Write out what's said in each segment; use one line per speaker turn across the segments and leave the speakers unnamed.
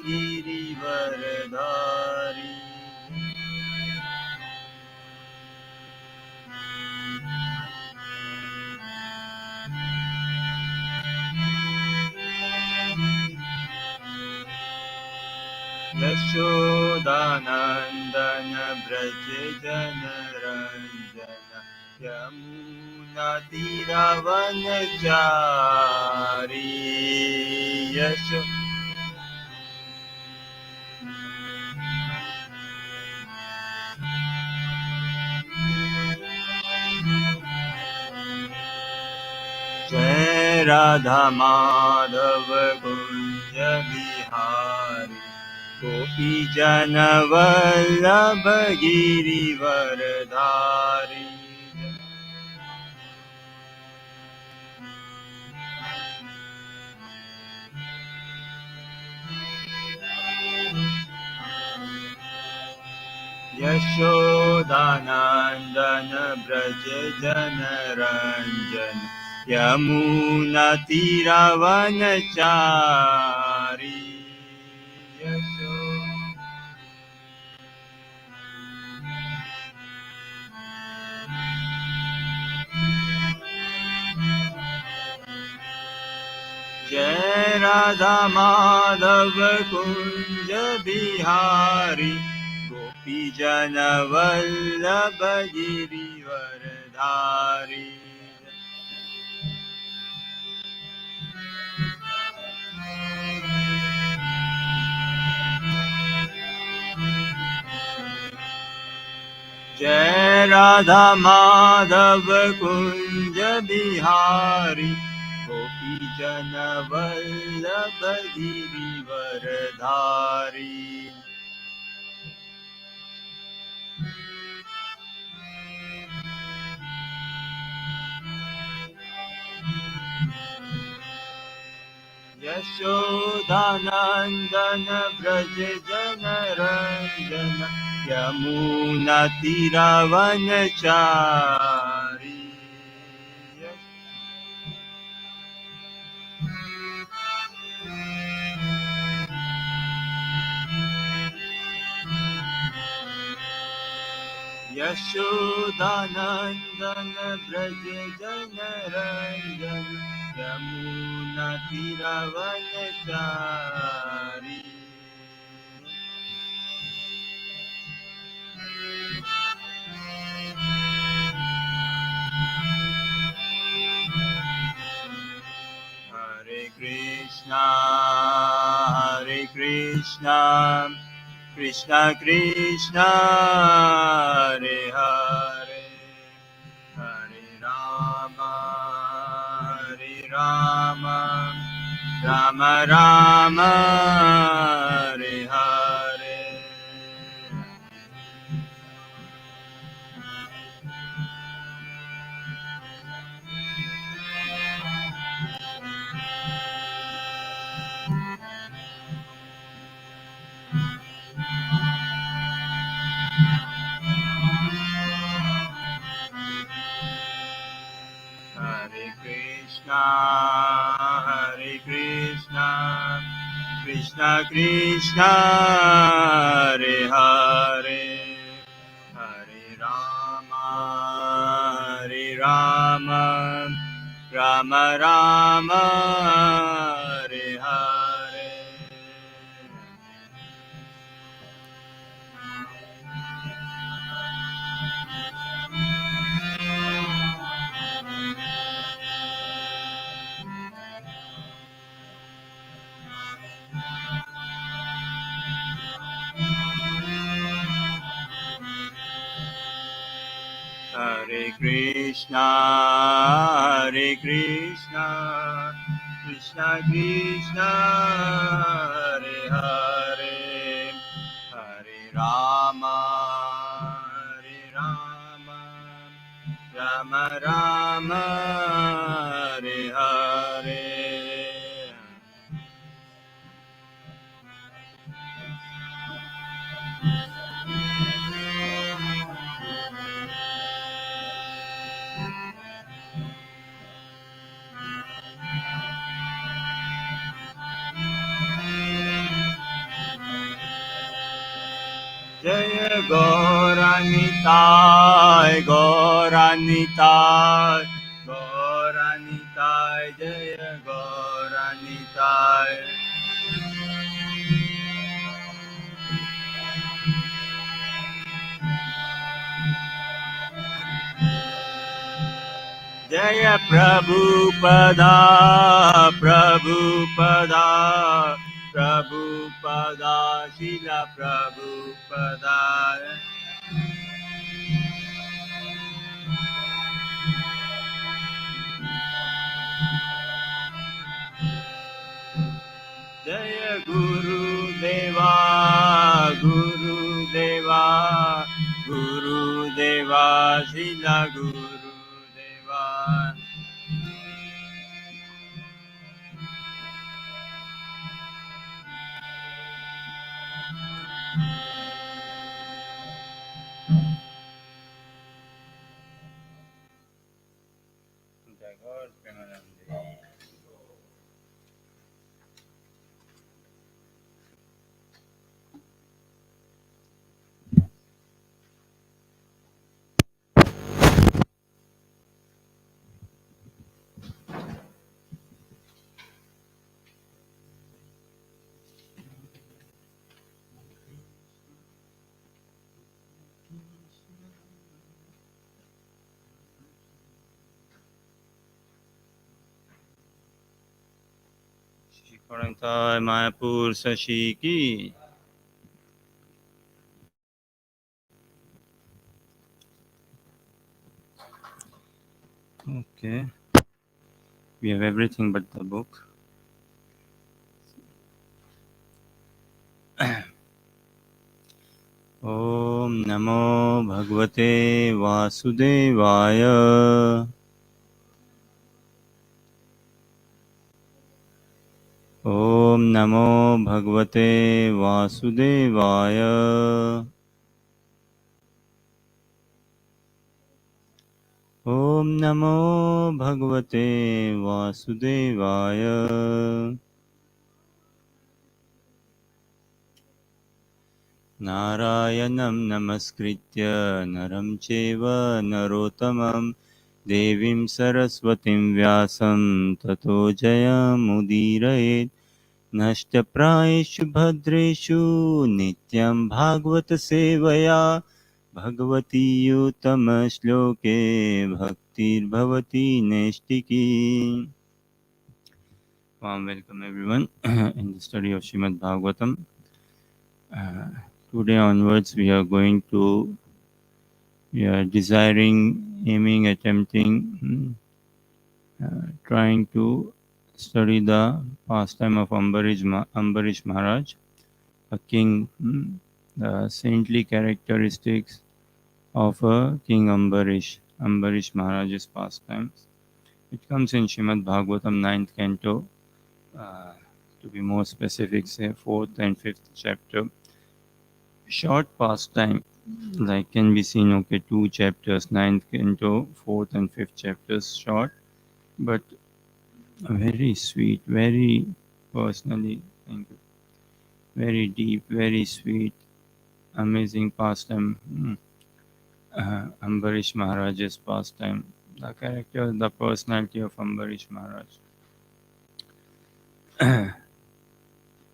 गिरिवरधारी यशोदानन्दन व्रज जनरञ्जन यमुनातीरवनचारी यशो जय राधा माधव कुंज बिहारी गोपी जन वल्लभ गिरिवरधारी यशोदानन्दन व्रज जनरञ्जन यमुनातीरवनचारी यशो जय राधा माधव कुंज बिहारी गोपी जन वल्लभ गिरिवरधारी जय राधा माधव कुंज बिहारी गोपी जन Vallabh Girivardhari Yashodanandan Vraj जनरञ्जन यमुनातीरवनचारी Yashodanandan Vraj जनरञ्जन यमुनातीरवनचारी Hare Krishna Krishna Krishna Hare Hare Hare Rama Rama Rama Hare Hare Hare Krishna Krishna Krishna Hare Hare Hare Rama Rama Rama Hare Hare Hare Krishna Krishna Krishna Hare Hare Hare Rama Rama Rama Hare Hare Gauranitai, Gauranitai, Gauranitai, Jaya Gauranitai. Jaya Prabhupada, Prabhupada, Prabhupada, Srila Prabhupada. Jaya Guru Deva, Guru Deva, Guru Deva, Srila Guru Deva. Shikaranta Mayapur Sashi Ki. Okay, we have everything but the book. Om Namo Bhagavate Vasudevaya. Om Namo Bhagavate Vasudevaya. Om Namo Bhagavate Vasudevaya. Narayanam Namaskritya Naram Cheva Narottamam Devim Saraswatim Vyasam Tato Jayamudiraye Nashtaprayeshu Bhadreshu Nityam Bhagavata Sevaya Bhagavati Uttama Shloke Bhaktir Bhavati Neshtiki. Warm welcome everyone in the study of Srimad Bhagavatam. Today onwards we are desiring, aiming, attempting, trying to study the pastime of Ambarish Maharaj, a king, the saintly characteristics of a King Ambarish Maharaj's pastimes. It comes in Srimad Bhagavatam 9th canto, to be more specific, say 4th and 5th chapter. Short pastime, like can be seen, okay, 2 chapters, 9th canto, 4th and 5th chapters, short, but very sweet, very personally, thank you, very deep, very sweet, amazing pastime. Ambarish Maharaj's pastime, the character, the personality of Ambarish Maharaj.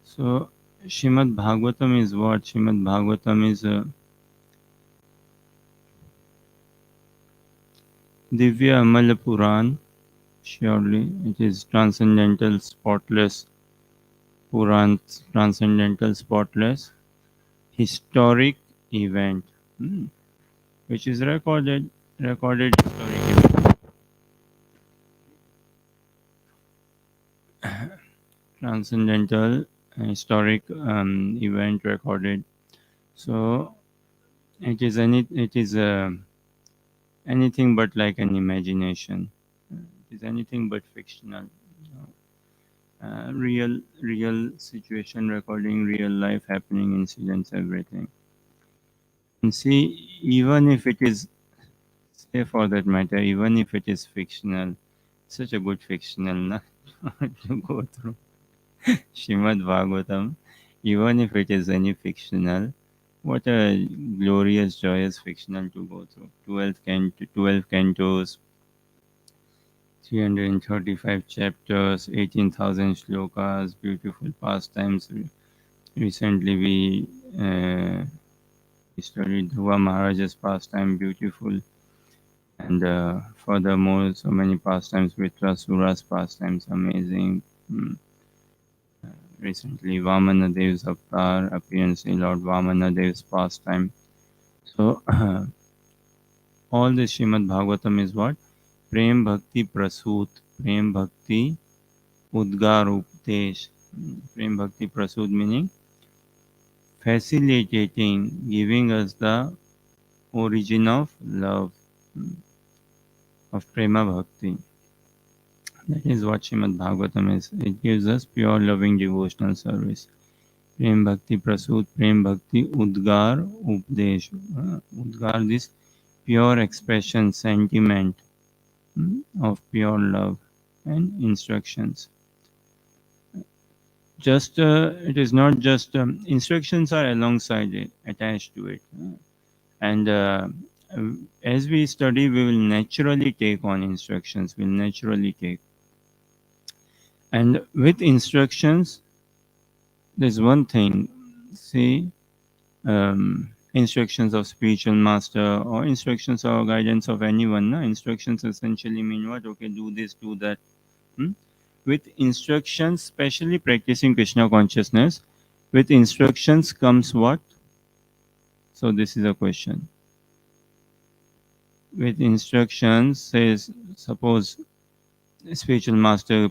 So, Srimad Bhagavatam is what? Srimad Bhagavatam is a Divya Amala Puran. Surely, it is transcendental, spotless Puran, transcendental, spotless, historic event, which is recorded historic event. Transcendental historic event recorded. So it is anything but like an imagination. It is anything but fictional. Real situation recording, real life happening, incidents, everything. And see, even if it is, say for that matter, even if it is fictional, such a good fictional na, to go through Shrimad Bhagavatam, even if it is any fictional, What a glorious, joyous fictional to go through. 12 cantos, 335 chapters, 18,000 shlokas, beautiful pastimes. Recently, uh, we studied Dhruva Maharaj's pastime, beautiful. And furthermore, so many pastimes, Vitrasura's pastimes, amazing. Mm. Recently, Vamana Dev's avatar appearance in Lord Vamana Dev's pastime. So, all this Srimad Bhagavatam is what? Prem Bhakti Prasut, Prem Bhakti Udgar Updesh. Prem Bhakti Prasut meaning facilitating, giving us the origin of love, of Prema Bhakti. That is what Srimad Bhagavatam is. It gives us pure loving devotional service. Prem Bhakti Prasut, Prem Bhakti Udgar Updesh. Udgar, this pure expression, sentiment of pure love and instructions. Just it is not just instructions are alongside it, attached to it, and as we study, we will naturally take on instructions. We'll naturally take, and with instructions, there's one thing. See, instructions of spiritual master or instructions or guidance of anyone. No? Instructions essentially mean what? Okay, do this, do that. Hmm? With instructions, especially practicing Krishna consciousness, with instructions comes what? So this is a question. With instructions, says, suppose spiritual master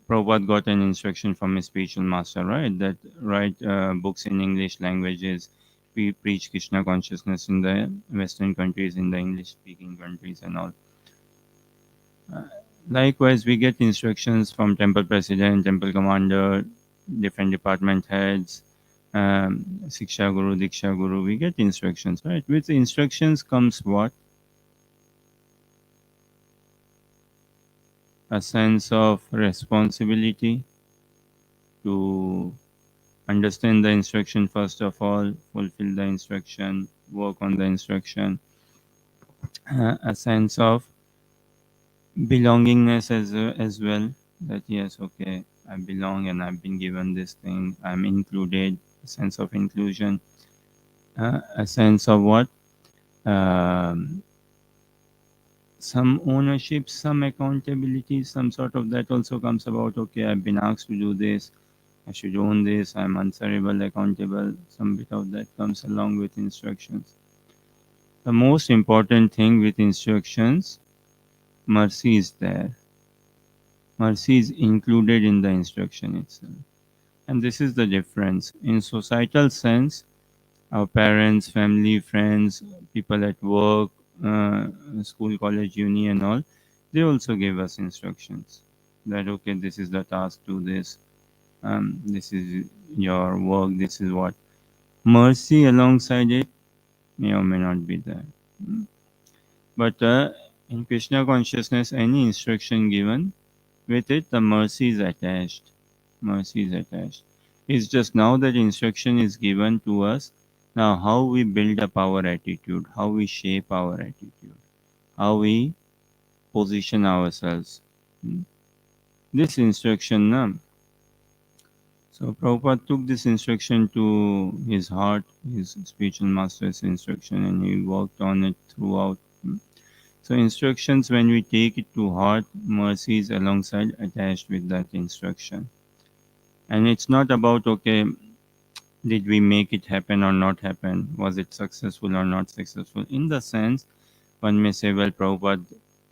Prabhupada got an instruction from his spiritual master, right? That write books in English languages, we preach Krishna consciousness in the Western countries, in the English-speaking countries, and all. Likewise, we get instructions from temple president, temple commander, different department heads, Siksha Guru, Diksha Guru. We get instructions, right? With instructions comes what? A sense of responsibility to understand the instruction first of all, fulfill the instruction, work on the instruction, a sense of belongingness as well, that yes, okay, I belong and I've been given this thing, I'm included, a sense of inclusion, a sense of what? Um, some ownership, some accountability, some sort of that also comes about. Okay, I've been asked to do this, I should own this, I'm answerable, accountable. Some bit of that comes along with instructions. The most important thing with instructions, mercy is there. Mercy is included in the instruction itself. And this is the difference. In societal sense, our parents, family, friends, people at work, school, college, uni, and all, they also give us instructions that, okay, this is the task, do this, this is your work, this is what. Mercy alongside it may or may not be there. But in Krishna consciousness, any instruction given, with it, the mercy is attached. Mercy is attached. It's just now that instruction is given to us. Now, how we build up our attitude, how we shape our attitude, how we position ourselves. This instruction, so Prabhupada took this instruction to his heart, his spiritual master's instruction, and he worked on it throughout. So instructions, when we take it to heart, mercy is alongside attached with that instruction. And it's not about, okay, did we make it happen or not happen? Was it successful or not successful? In the sense, one may say, well, Prabhupada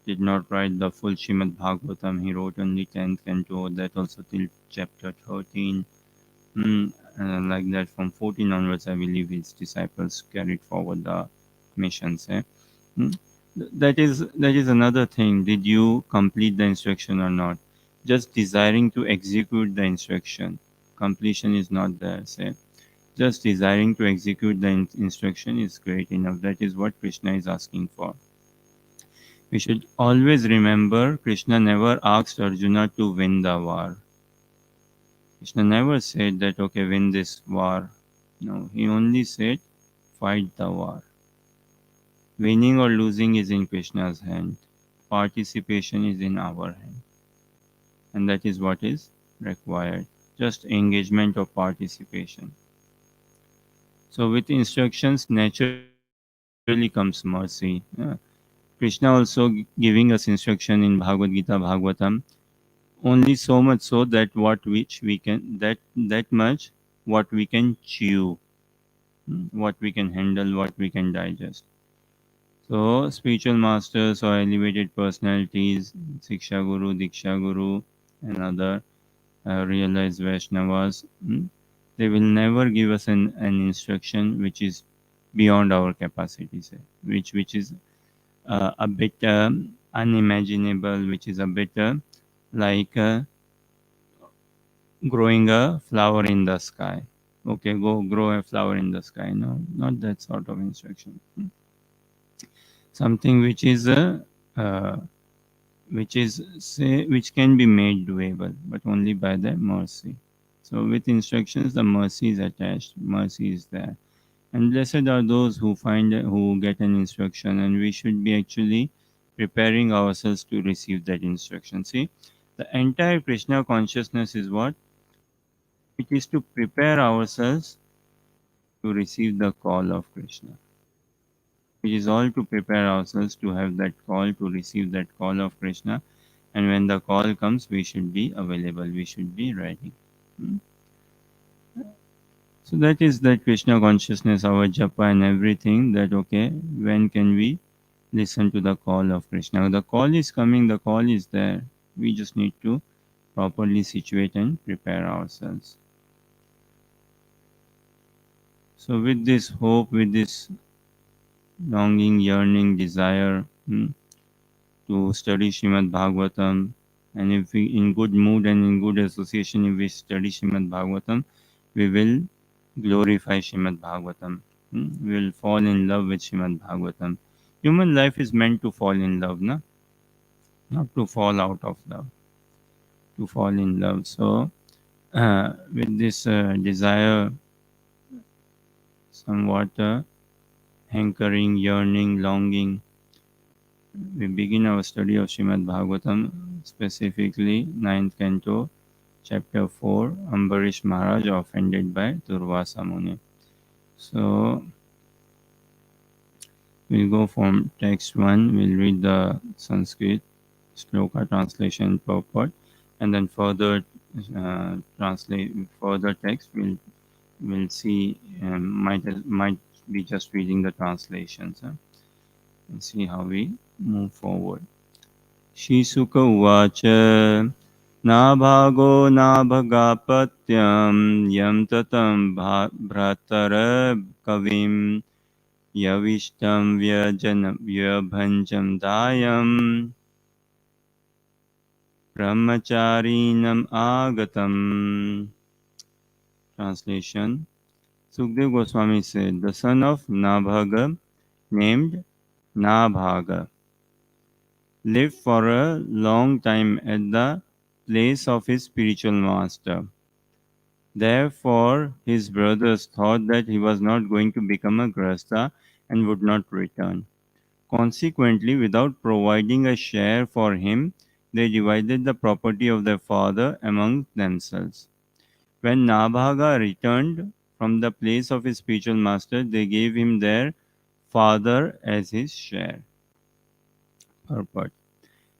did not write the full Srimad Bhagavatam. He wrote only 10th canto, that also till chapter 13. Like that, from 14 onwards, I believe his disciples carried forward the missions. That is another thing. Did you complete the instruction or not? Just desiring to execute the instruction. Completion is not there. Say, just desiring to execute the instruction is great enough. That is what Krishna is asking for. We should always remember Krishna never asked Arjuna to win the war. Krishna never said that, okay, win this war. No, he only said, fight the war. Winning or losing is in Krishna's hand. Participation is in our hand. And that is what is required. Just engagement or participation. So with instructions, naturally comes mercy. Krishna also giving us instruction in Bhagavad Gita, Bhagavatam, only so much so that what which we can that much what we can chew, what we can handle, what we can digest. So spiritual masters or elevated personalities, Siksha Guru, Diksha Guru, and other realized Vaishnavas, they will never give us an instruction which is beyond our capacity, say, which is a bit unimaginable, which is a bit like growing a flower in the sky. Okay, go grow a flower in the sky. No, not that sort of instruction. Something uh, which is say which can be made doable, but only by the mercy. So with instructions, the mercy is attached. Mercy is there. And blessed are those who get an instruction, and we should be actually preparing ourselves to receive that instruction. See, the entire Krishna consciousness is what? It is to prepare ourselves to receive the call of Krishna. It is all to prepare ourselves to have that call, to receive that call of Krishna. And when the call comes, we should be available, we should be ready. Hmm? So that is that Krishna consciousness, our japa and everything, that okay, when can we listen to the call of Krishna? The call is coming, the call is there. We just need to properly situate and prepare ourselves. So, with this hope, with this longing, yearning, desire to study Srimad Bhagavatam, and if we in good mood and in good association, if we study Srimad Bhagavatam, we will glorify Srimad Bhagavatam. We will fall in love with Srimad Bhagavatam. Human life is meant to fall in love, na? Not to fall out of love, to fall in love. So, with this desire, somewhat hankering, yearning, longing, we begin our study of Srimad Bhagavatam, specifically ninth canto, chapter 4, Ambarish Maharaj offended by Durvasa Muni. So, we'll go from text 1, we'll read the Sanskrit sloka translation purport, and then further translate further text we'll see, might be just reading the translations, and see how we move forward. Shisuka uvacha Nabhago nabhagapatyam yam tatam bhratara kavim yavishtam vyabhanjam dayam brahmacharinam agatam. Translation. Sukdev Goswami said, the son of Nabhaga, named Nabhaga, lived for a long time at the place of his spiritual master. Therefore, his brothers thought that he was not going to become a grasta and would not return. Consequently, without providing a share for him, they divided the property of their father among themselves. When Nabhaga returned from the place of his spiritual master, they gave him their father as his share. Purport.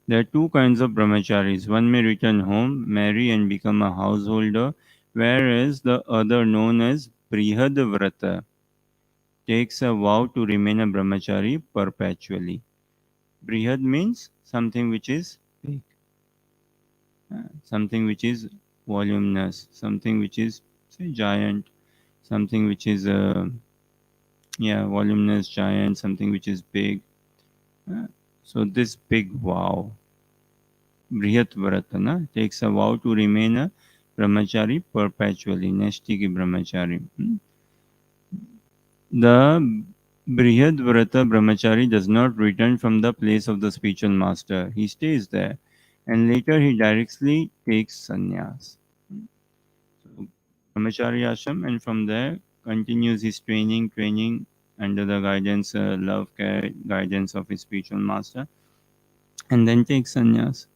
There are two kinds of brahmacharis. One may return home, marry, and become a householder, whereas the other, known as Brihadvrata, takes a vow to remain a brahmachari perpetually. Brihad means something which is big, something which is voluminous, something which is, say, giant, something which is voluminous, giant, something which is big. So this big vow, Brihat Varatana, takes a vow to remain a brahmachari perpetually, Nashtiki brahmachari. The Brihad Vrata brahmachari does not return from the place of the spiritual master. He stays there, and later he directly takes sannyas. So brahmachari ashram, and from there continues his training under the guidance, love, care, guidance of his spiritual master, and then takes sannyas.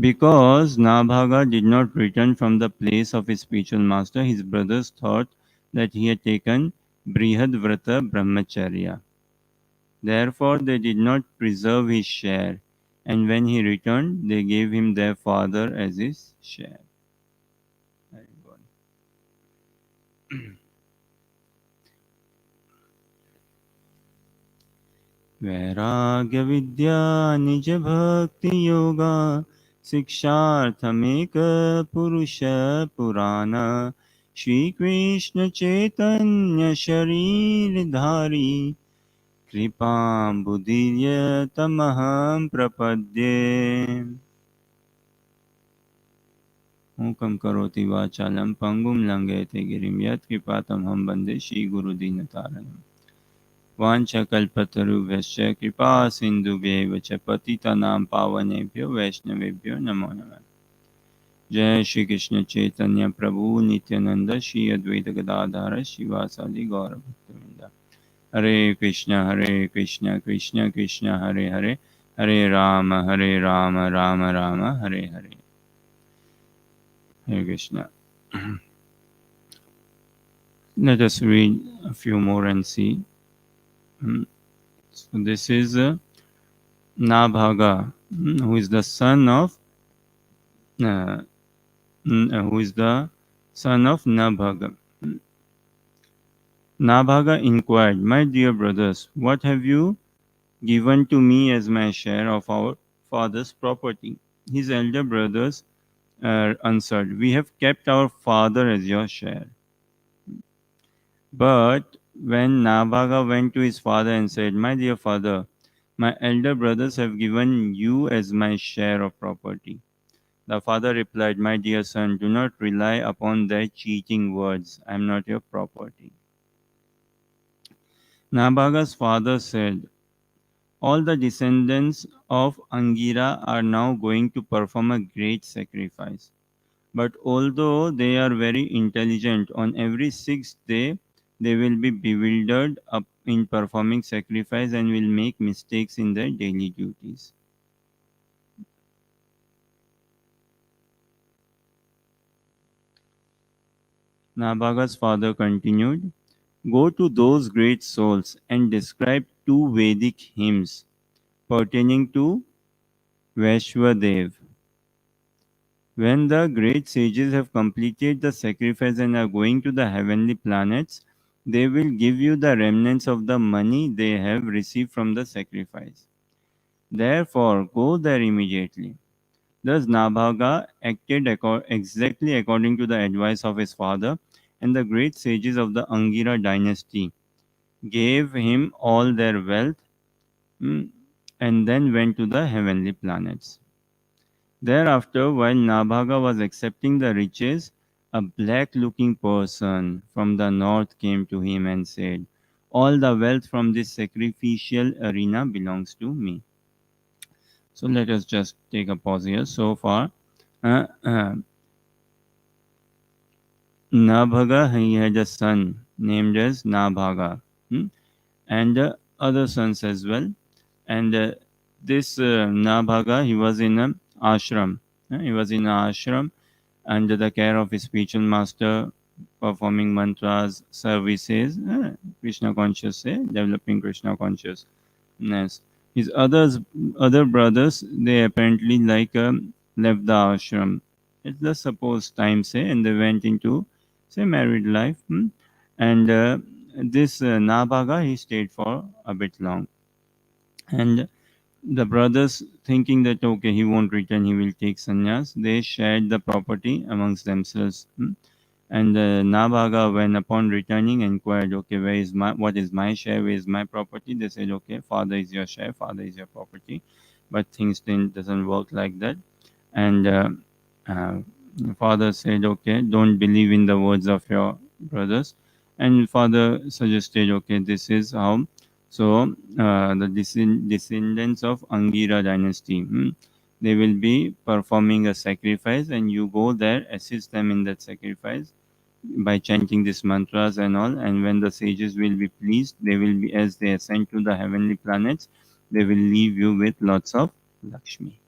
Because Nabhaga did not return from the place of his spiritual master, his brothers thought that he had taken Brihad Vrata Brahmacharya. Therefore, they did not preserve his share, and when he returned, they gave him their father as his share. Very good. वैराग्य विद्या निज भक्ति योगा शिक्षार्थमेक पुरुष पुराण श्री कृष्ण चैतन्य शरीर धारी कृपाम्बुदीर्य तमहं प्रपद्ये मूकं करोति वाचालं पंगुं लंघयते गिरिं यत्कृपातमहं वन्दे श्रीगुरुदीनतारिणम् वाञ्छकल्पतरुभ्यश्च कृपा सिन्धुभ्यैव च पतितानां पावनेभ्यो वैष्णवेभ्यो नमो नमः। जय श्री कृष्ण चैतन्य प्रभु नित्यानंद श्री अद्वैत गदाधर शिवासादि गौर भक्तवृंद। हरे कृष्ण कृष्ण कृष्ण हरे हरे, हरे Ram Ram Ram Hare Hare. Hare Krishna. Let us read a few more and see. So this is Nabhaga, who is the son of Nabhaga. Nabhaga inquired, "My dear brothers, what have you given to me as my share of our father's property?" His elder brothers answered, "We have kept our father as your share." But when Nabhaga went to his father and said, "My dear father, my elder brothers have given you as my share of property," the father replied, "My dear son, do not rely upon their cheating words. I am not your property." Nabhaga's father said, "All the descendants of Angira are now going to perform a great sacrifice. But although they are very intelligent, on every sixth day they will be bewildered up in performing sacrifice and will make mistakes in their daily duties." Nabhaga's father continued, "Go to those great souls and describe two Vedic hymns pertaining to Vaishwadev. When the great sages have completed the sacrifice and are going to the heavenly planets, they will give you the remnants of the money they have received from the sacrifice. Therefore, go there immediately." Thus, Nabhaga acted exactly according to the advice of his father, and the great sages of the Angira dynasty gave him all their wealth, mm, and then went to the heavenly planets. Thereafter, while Nabhaga was accepting the riches, a black looking person from the north came to him and said, "All the wealth from this sacrificial arena belongs to me." So let us just take a pause here. So far, uh, uh, Nabhaga, he had a son named as Nabhaga, and other sons as well. And this Nabhaga, he was in an ashram. He was in an ashram under the care of his spiritual master, performing mantras, services, Krishna conscious, developing Krishna consciousness. His other brothers, they apparently left the ashram. It's the supposed time, say, and they went into say married life. And this Nabhaga, he stayed for a bit long, and the brothers, thinking that okay, he won't return, he will take sannyas, they shared the property amongst themselves. And Nabhaga, when upon returning, inquired, "Okay, what is my share? Where is my property?" They said, "Okay, father is your share, father is your property." But things doesn't work like that. And uh, father said, "Okay, don't believe in the words of your brothers." And father suggested, "Okay, this is how." So the descendants of Angira dynasty, they will be performing a sacrifice, and you go there, assist them in that sacrifice, by chanting these mantras and all. And when the sages will be pleased, they will be, as they ascend to the heavenly planets, they will leave you with lots of Lakshmi,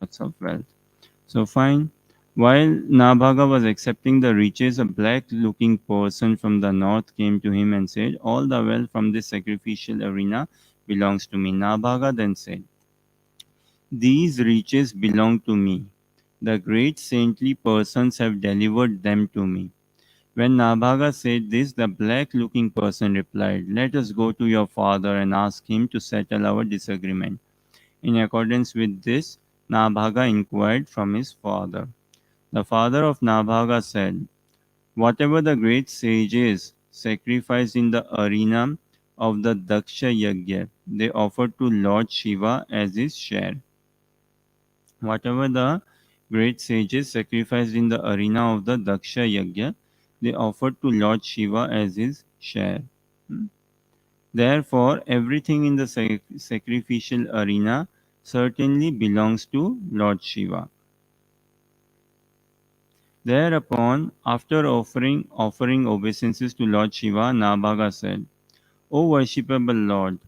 lots of wealth. So fine. While Nabhaga was accepting the riches, a black-looking person from the north came to him and said, "All the wealth from this sacrificial arena belongs to me." Nabhaga then said, "These riches belong to me. The great saintly persons have delivered them to me." When Nabhaga said this, the black-looking person replied, "Let us go to your father and ask him to settle our disagreement." In accordance with this, Nabhaga inquired from his father. The father of Nabhaga said, "Whatever the great sages sacrificed in the arena of the Daksha Yajna, they offered to Lord Shiva as his share." Whatever the great sages sacrificed in the arena of the Daksha Yajna, they offered to Lord Shiva as his share. Hmm. Therefore, everything in the sacrificial arena certainly belongs to Lord Shiva. Thereupon, after offering obeisances to Lord Shiva, Nabhaga said, "O worshipable Lord,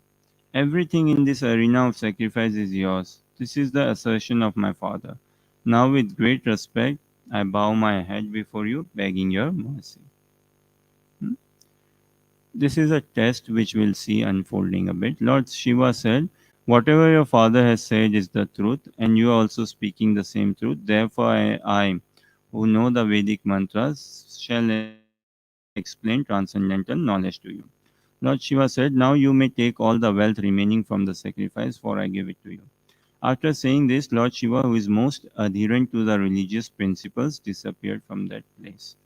everything in this arena of sacrifice is yours. This is the assertion of my father. Now, with great respect, I bow my head before you, begging your mercy." Hmm? This is a test which we'll see unfolding a bit. Lord Shiva said, "Whatever your father has said is the truth, and you are also speaking the same truth. Therefore, I who know the Vedic mantras, shall explain transcendental knowledge to you." Lord Shiva said, "Now you may take all the wealth remaining from the sacrifice, for I give it to you." After saying this, Lord Shiva, who is most adherent to the religious principles, disappeared from that place.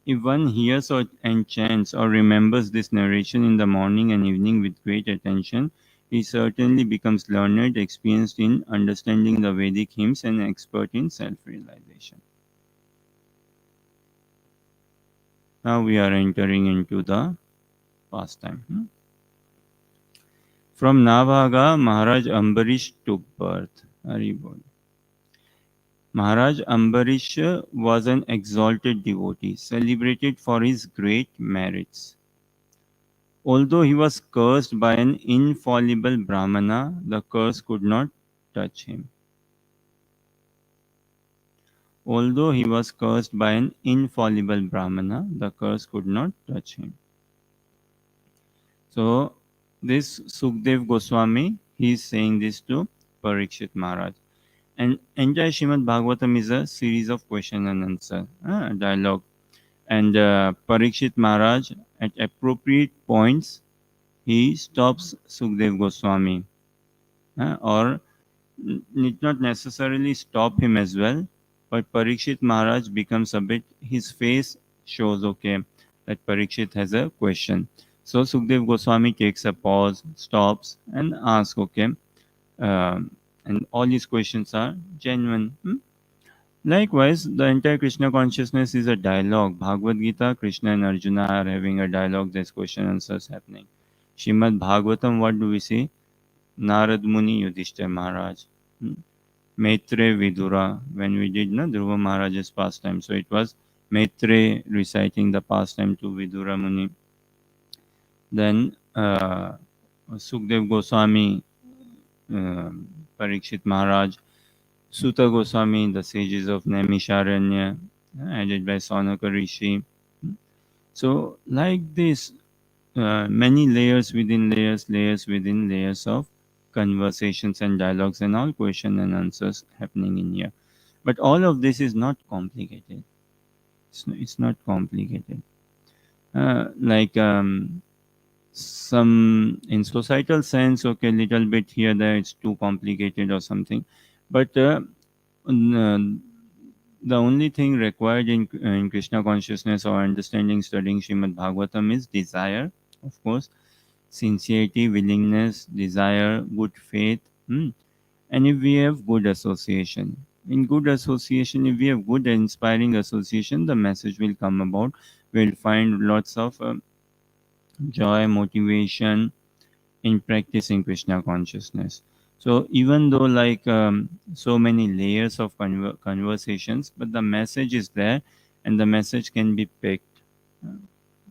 If one hears and chants or remembers this narration in the morning and evening with great attention, he certainly becomes learned, experienced in understanding the Vedic hymns, and expert in self realization. Now we are entering into the pastime. From Nabhaga, Maharaj Ambarish took birth. Haribol. Maharaj Ambarish was an exalted devotee, celebrated for his great merits. Although he was cursed by an infallible Brahmana, the curse could not touch him. Although he was cursed by an infallible Brahmana, the curse could not touch him. So, this Sukdev Goswami, he is saying this to Parikshit Maharaj. And entire Shrimad Bhagavatam is a series of question and answer, dialogue. And Parikshit Maharaj, at appropriate points, he stops Sukdev Goswami, or need not necessarily stop him as well, but Parikshit Maharaj becomes a bit, his face shows, okay, that Parikshit has a question. So Sukdev Goswami takes a pause, stops, and asks, okay, um, and all his questions are genuine. Likewise, the entire Krishna consciousness is a dialogue. Bhagavad Gita, Krishna and Arjuna are having a dialogue. There's question and answers happening. Shrimad Bhagavatam, what do we see? Narad Muni, Yudhishthir Maharaj. Hmm? Maitre Vidura, when we did Dhruva Maharaj's pastime. So it was Maitre reciting the pastime to Vidura Muni. Then Sukdev Goswami, uh, Parikshit Maharaj, Suta Goswami, the sages of Naimisharanya, added by Saunaka Rishi. So, like this, many layers within layers, layers within layers of conversations and dialogues, and all question and answers happening in here. But all of this is not complicated. It's not complicated. Like some in societal sense, okay, little bit here, there, it's too complicated or something. But the only thing required in Krishna consciousness or understanding studying Srimad Bhagavatam is desire, of course, sincerity, willingness, desire, good faith, and if we have good association. In good association, if we have good inspiring association, the message will come about. We'll find lots of joy, motivation in practicing Krishna consciousness. So even though like so many layers of conversations, but the message is there, and the message can be picked, uh,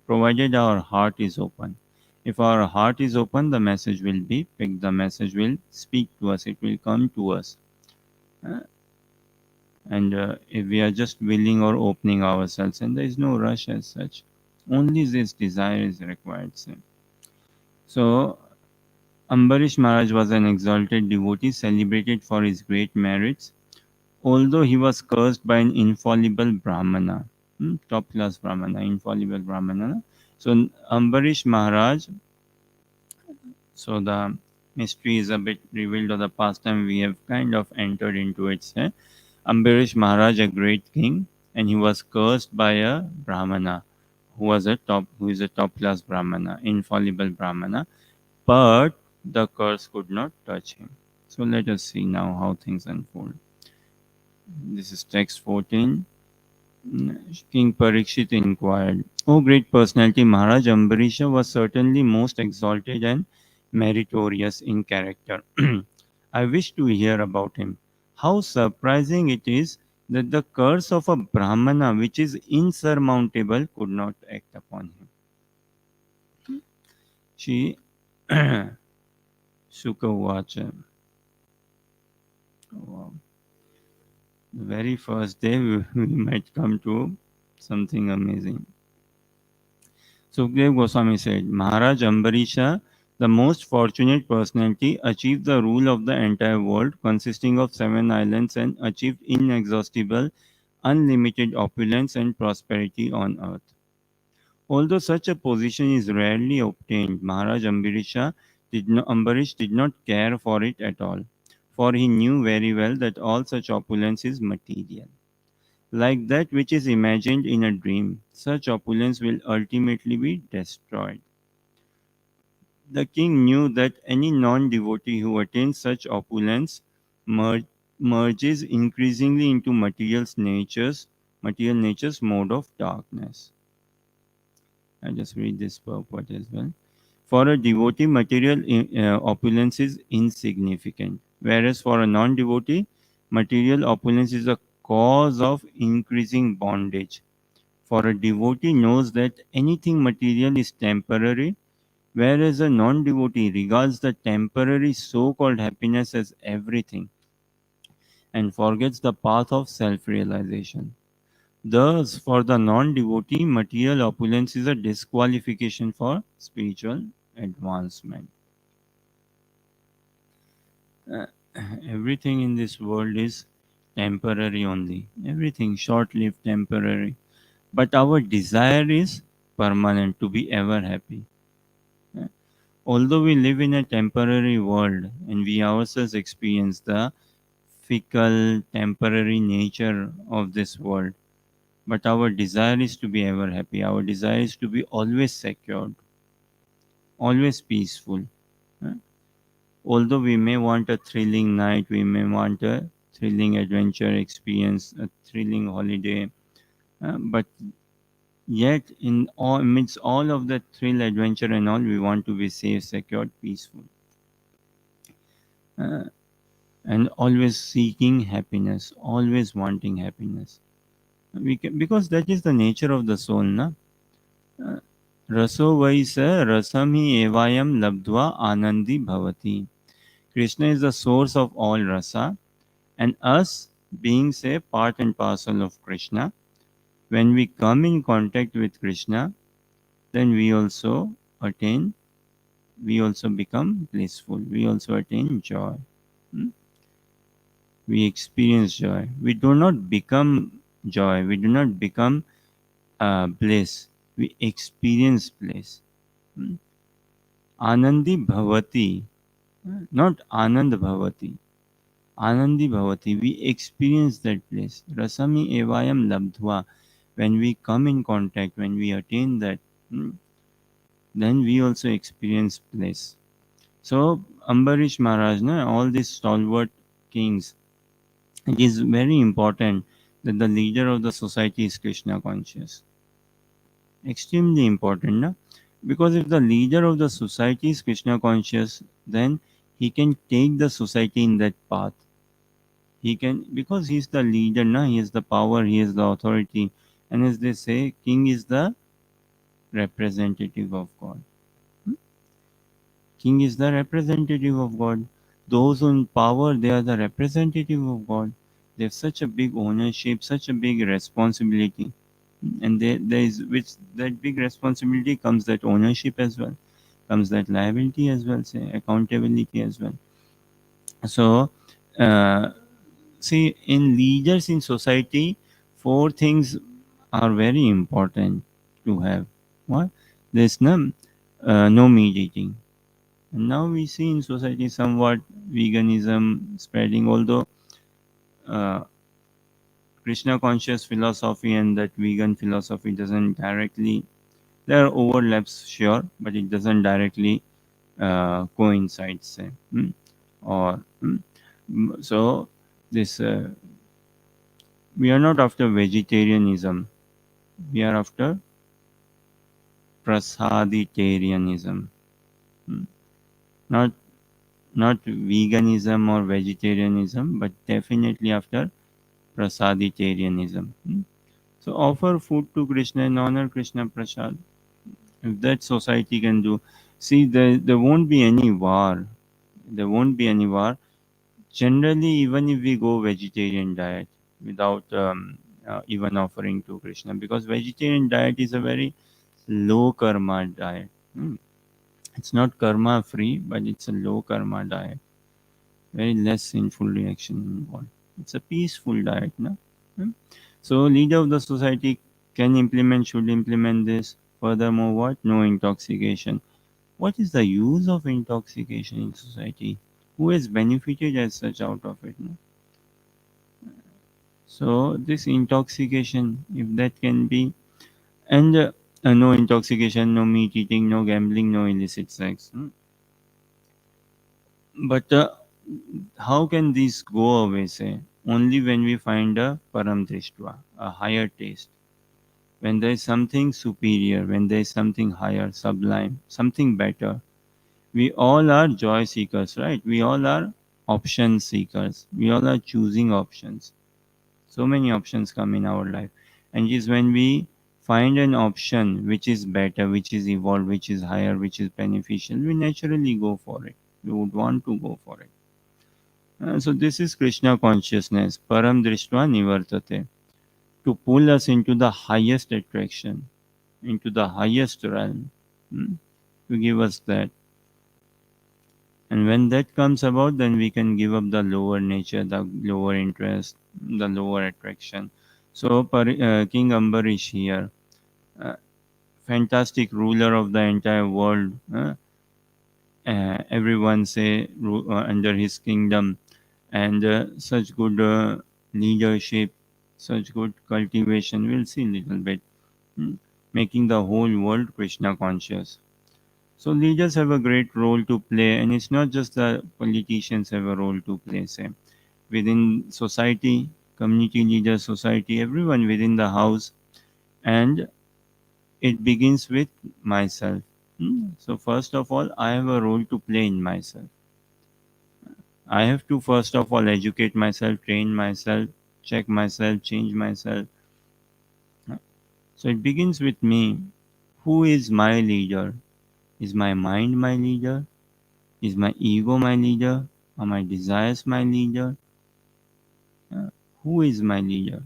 provided our heart is open. If our heart is open, the message will be picked. The message will speak to us. It will come to us. Uh, and if we are just willing or opening ourselves, and there is no rush as such, only this desire is required. So Ambarish Maharaj was an exalted devotee celebrated for his great merits, although he was cursed by an infallible Brahmana, top class Brahmana, infallible Brahmana. So Ambarish Maharaj, so the mystery is a bit revealed, or the pastime we have kind of entered into it. Ambarish Maharaj, a great king, and he was cursed by a Brahmana who is a top class Brahmana, infallible Brahmana, but the curse could not touch him. So let us see now how things unfold. This is text 14. King Parikshit inquired, O great personality, Maharaj Ambarisha was certainly most exalted and meritorious in character. I wish to hear about him. How surprising it is that the curse of a Brahmana, which is insurmountable, could not act upon him. She Sukha Wow. The very first day we might come to something amazing. Sukhdev Goswami said, Maharaj Ambarisha, the most fortunate personality, achieved the rule of the entire world, consisting of 7 islands, and achieved inexhaustible, unlimited opulence and prosperity on earth. Although such a position is rarely obtained, Maharaj Ambarish did not care for it at all, for he knew very well that all such opulence is material. Like that which is imagined in a dream, such opulence will ultimately be destroyed. The king knew that any non devotee who attains such opulence mer- merges increasingly into material nature's mode of darkness. I just read this purport as well. For a devotee, material opulence is insignificant, whereas for a non devotee, material opulence is a cause of increasing bondage. For a devotee knows that anything material is temporary, whereas a non devotee regards the temporary so called happiness as everything and forgets the path of self realization. Thus, for the non devotee, material opulence is a disqualification for spiritual advancement. Uh, Everything in this world is temporary only, everything short lived, temporary. But our desire is permanent, to be ever happy. Uh, Although we live in a temporary world and we ourselves experience the fickle, temporary nature of this world, but our desire is to be ever happy. Our desire is to be always secured, always peaceful. Uh, Although we may want a thrilling night, we may want a thrilling adventure experience, a thrilling holiday, but yet in all, amidst all of that thrill, adventure, and all, we want to be safe, secured, peaceful, uh, and always seeking happiness, always wanting happiness. Because that is the nature of the soul, na? Uh, Raso vaisa rasami evayam labdva anandi bhavati. Krishna is the source of all rasa, and us being say part and parcel of Krishna, when we come in contact with Krishna, then attain, we also become blissful. We also attain joy. Hmm? We experience joy. We do not become joy. We do not become bliss. We experience bliss. Hmm? Anandi bhavati, not Anand bhavati. Anandi bhavati. We experience that bliss. Rasami evayam labdhva. When we come in contact, when we attain that, then we also experience bliss. So Ambarish Maharaj, na, all these stalwart kings, it is very important that the leader of the society is Krishna conscious. Extremely important, na? Because if the leader of the society is Krishna conscious, then he can take the society in that path. He can, because he's the leader, na, he has the power, he has the authority. And as they say, king is the representative of God. Hmm? King is the representative of God. Those in power, they are the representative of God. They have such a big ownership, such a big responsibility. And there is, which that big responsibility comes that ownership as well, comes that liability as well, say accountability as well. So uh, see, in leaders in society, four things are very important to have. What? There's no meat eating. And now we see in society somewhat veganism spreading, although uh, Krishna conscious philosophy and that vegan philosophy doesn't directly, there are overlaps, sure, but it doesn't directly coincide, say. Or so this we are not after vegetarianism, we are after prasaditarianism. Hmm. not not veganism or vegetarianism, but definitely after prasaditarianism. So offer food to Krishna and honor Krishna Prasad. If that society can do, see, there won't be any war. There won't be any war. Generally, even if we go vegetarian diet without even offering to Krishna, because vegetarian diet is a very low karma diet. It's not karma free, but it's a low karma diet. Very less sinful reaction involved. It's a peaceful diet, no? Hmm? So leader of the society can implement, should implement this. Furthermore, what? No intoxication. What is the use of intoxication in society? Who has benefited as such out of it? No? So this intoxication, if that can be, and no intoxication, no meat eating, no gambling, no illicit sex. But how can this go away? Say only when we find a param drishtva, a higher taste. When there is something superior, when there is something higher, sublime, something better. We all are joy seekers, right? We all are option seekers. We all are choosing options. So many options come in our life, and it is when we find an option which is better, which is evolved, which is higher, which is beneficial, we naturally go for it. We would want to go for it. So this is Krishna consciousness, param drishtva nivartate, to pull us into the highest attraction, into the highest realm, to give us that. And when that comes about, then we can give up the lower nature, the lower interest, the lower attraction. So King Ambarish here, uh, fantastic ruler of the entire world. Everyone say under his kingdom, and such good leadership, such good cultivation. We'll see a little bit, hmm, making the whole world Krishna conscious. So leaders have a great role to play, and it's not just the politicians have a role to play. Say within society, community leaders, society, everyone within the house, and it begins with myself. So first of all, I have a role to play in myself. I have to first of all educate myself, train myself, check myself, change myself. So it begins with me. Who is my leader? Is my mind my leader? Is my ego my leader? Are my desires my leader? Uh, who is my leader?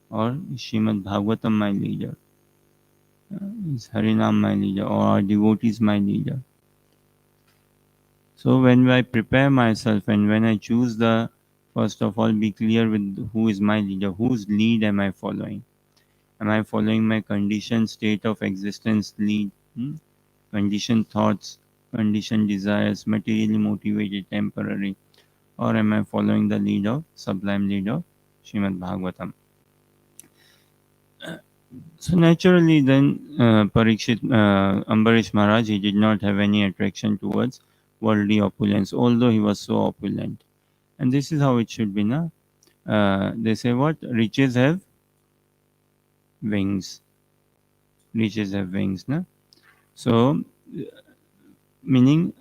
Or is Srimad Bhagavatam my leader? Is Harinam my leader? Or are devotees my leader? So when I prepare myself and when I choose the, first of all, be clear with who is my leader, whose lead am I following? Am I following my conditioned state of existence lead? Conditioned thoughts, conditioned desires, materially motivated, temporary? Or am I following the lead of, sublime lead of Srimad Bhagavatam? So naturally, then Ambarish Maharaj, he did not have any attraction towards worldly opulence, although he was so opulent. And this is how it should be, na? They say what? Riches have wings. Riches have wings, na? So, meaning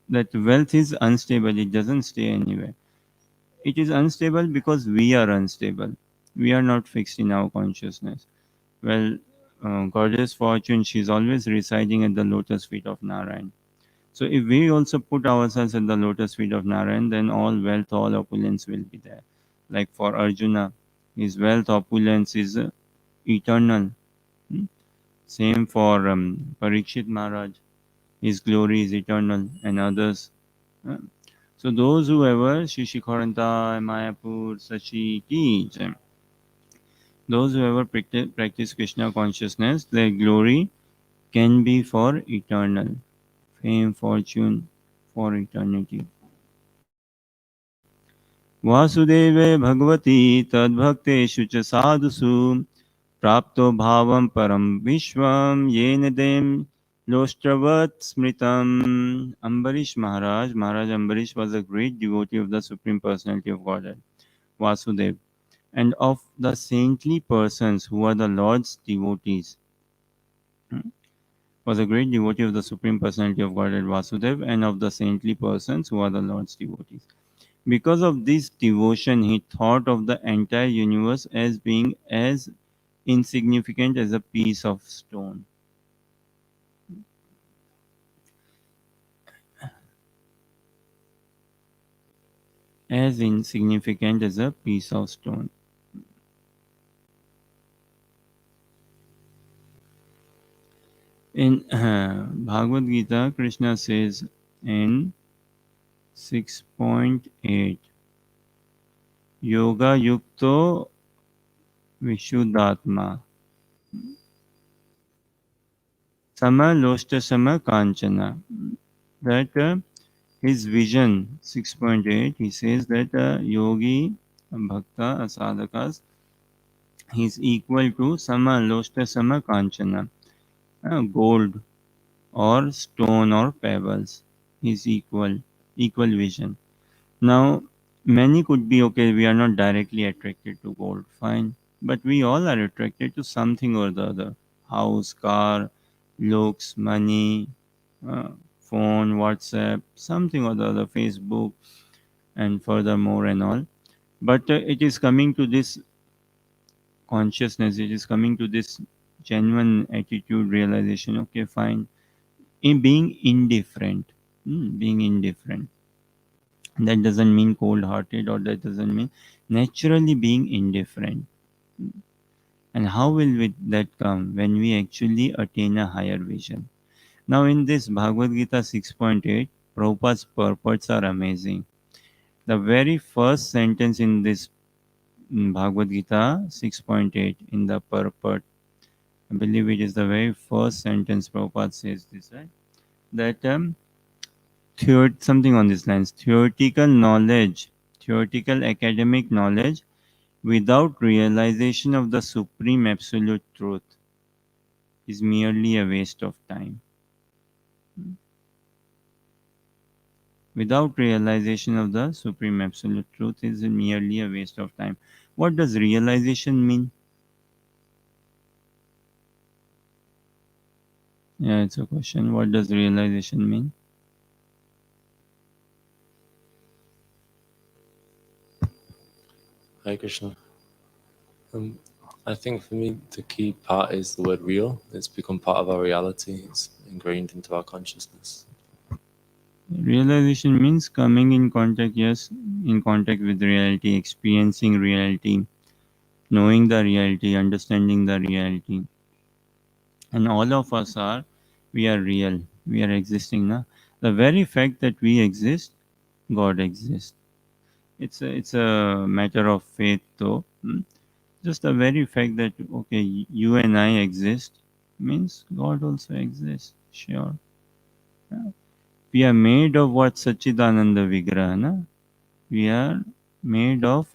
that wealth is unstable, it doesn't stay anywhere. It is unstable because we are unstable. We are not fixed in our consciousness. Well, Goddess Fortune, she's always residing at the lotus feet of Narayan. So if we also put ourselves at the lotus feet of Narayan, then all wealth, all opulence will be there. Like for Arjuna, his wealth, opulence is eternal. Hmm? Same for Parikshit Maharaj, his glory is eternal, and others. uh, So those who ever Shishikharanta, Mayapur, Sachi ki jai. Those who ever practice Krishna consciousness, their glory can be for eternal. Fame, fortune, for eternity. वासुदेवे Bhagwati तद्भक्तेषु च साधुषु प्राप्तो भावं परं विश्वं येन दें लोष्ट्रवत् स्मृतम्. Ambarish Maharaj, Maharaj Ambarish was a great devotee of the Supreme Personality of Godhead, Vasudev, and of the saintly persons who are the Lord's devotees. Hmm? Was a great devotee of the Supreme Personality of Godhead, Vasudev, and of the saintly persons who are the Lord's devotees. Because of this devotion, he thought of the entire universe as being as insignificant as a piece of stone. As insignificant as a piece of stone. In Bhagavad Gita, Krishna says in 6.8, Yoga Yukto Vishuddhatma Sama Loshta Sama Kanchana. That his vision 6.8, he says that yogi, bhakta, sadhakas, he is equal to sama loshta sama kanchana, gold or stone or pebbles. He is equal vision. Now, many could be okay, we are not directly attracted to gold, fine, but we all are attracted to something or the other: house, car, looks, money, uh, phone, WhatsApp, something or the other, Facebook, and furthermore, and all. But it is coming to this consciousness, it is coming to this genuine attitude, realization, okay, fine, in being indifferent. Being indifferent, that doesn't mean cold hearted, or that doesn't mean naturally being indifferent. And how will that come? When we actually attain a higher vision. Now in this Bhagavad Gita 6.8, Prabhupada's purports are amazing. The very first sentence in this Bhagavad Gita 6.8, in the purport, I believe it is the very first sentence Prabhupada says this, right? That something on these lines: theoretical academic knowledge without realization of the supreme absolute truth is merely a waste of time. Without realization of the supreme absolute truth is merely a waste of time. What does realization mean? Yeah, it's a question. What does realization mean?
Hare Krishna. I think for me, the key part is the word real. It's become part of our reality. It's ingrained into our consciousness.
Realization means coming in contact, yes, in contact with reality, experiencing reality, knowing the reality, understanding the reality. And all of us are, we are real, we are existing. Na? The very fact that we exist, God exists. It's a matter of faith, though. Just the very fact that, okay, you and I exist means God also exists. Sure. Yeah. We are made of what? Sachidananda Vigraha. Na? We are made of,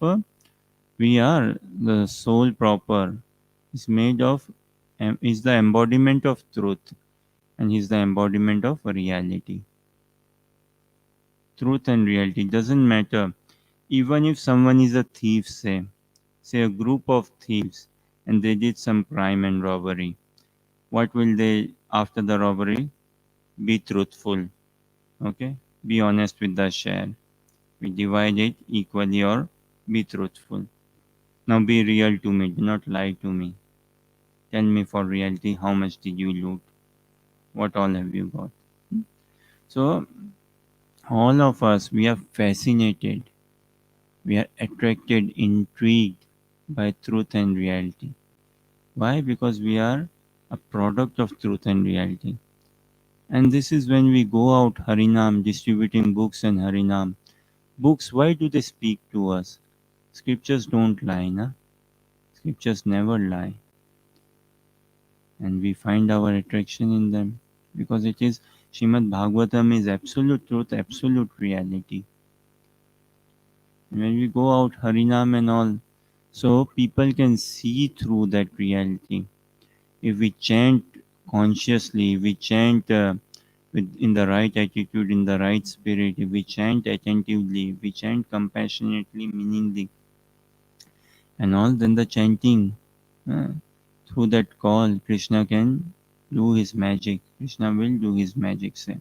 we are the soul proper. Is made of, is the embodiment of truth, and he's the embodiment of reality. Truth and reality doesn't matter. Even if someone is a thief, say a group of thieves, and they did some crime and robbery, what will they, after the robbery, be truthful? Okay, Be honest with the share. We divide it equally or be truthful. Now be real to me. Do not lie to me. Tell me for reality how much did you loot? What all have you got? So all of us, we are fascinated. We are attracted, intrigued by truth and reality. Why? Because we are a product of truth and reality. And this is when we go out Harinam, distributing books and Harinam. Books, why do they speak to us? Scriptures don't lie, na? Scriptures never lie. And we find our attraction in them because it is Shrimad Bhagavatam is absolute truth, absolute reality. And when we go out Harinam and all, so people can see through that reality. If we chant consciously, if we chant in the right attitude, in the right spirit, if we chant attentively, if we chant compassionately, meaningly, and all, then the chanting, uh, through that call, Krishna can do his magic. Krishna will do his magic, say.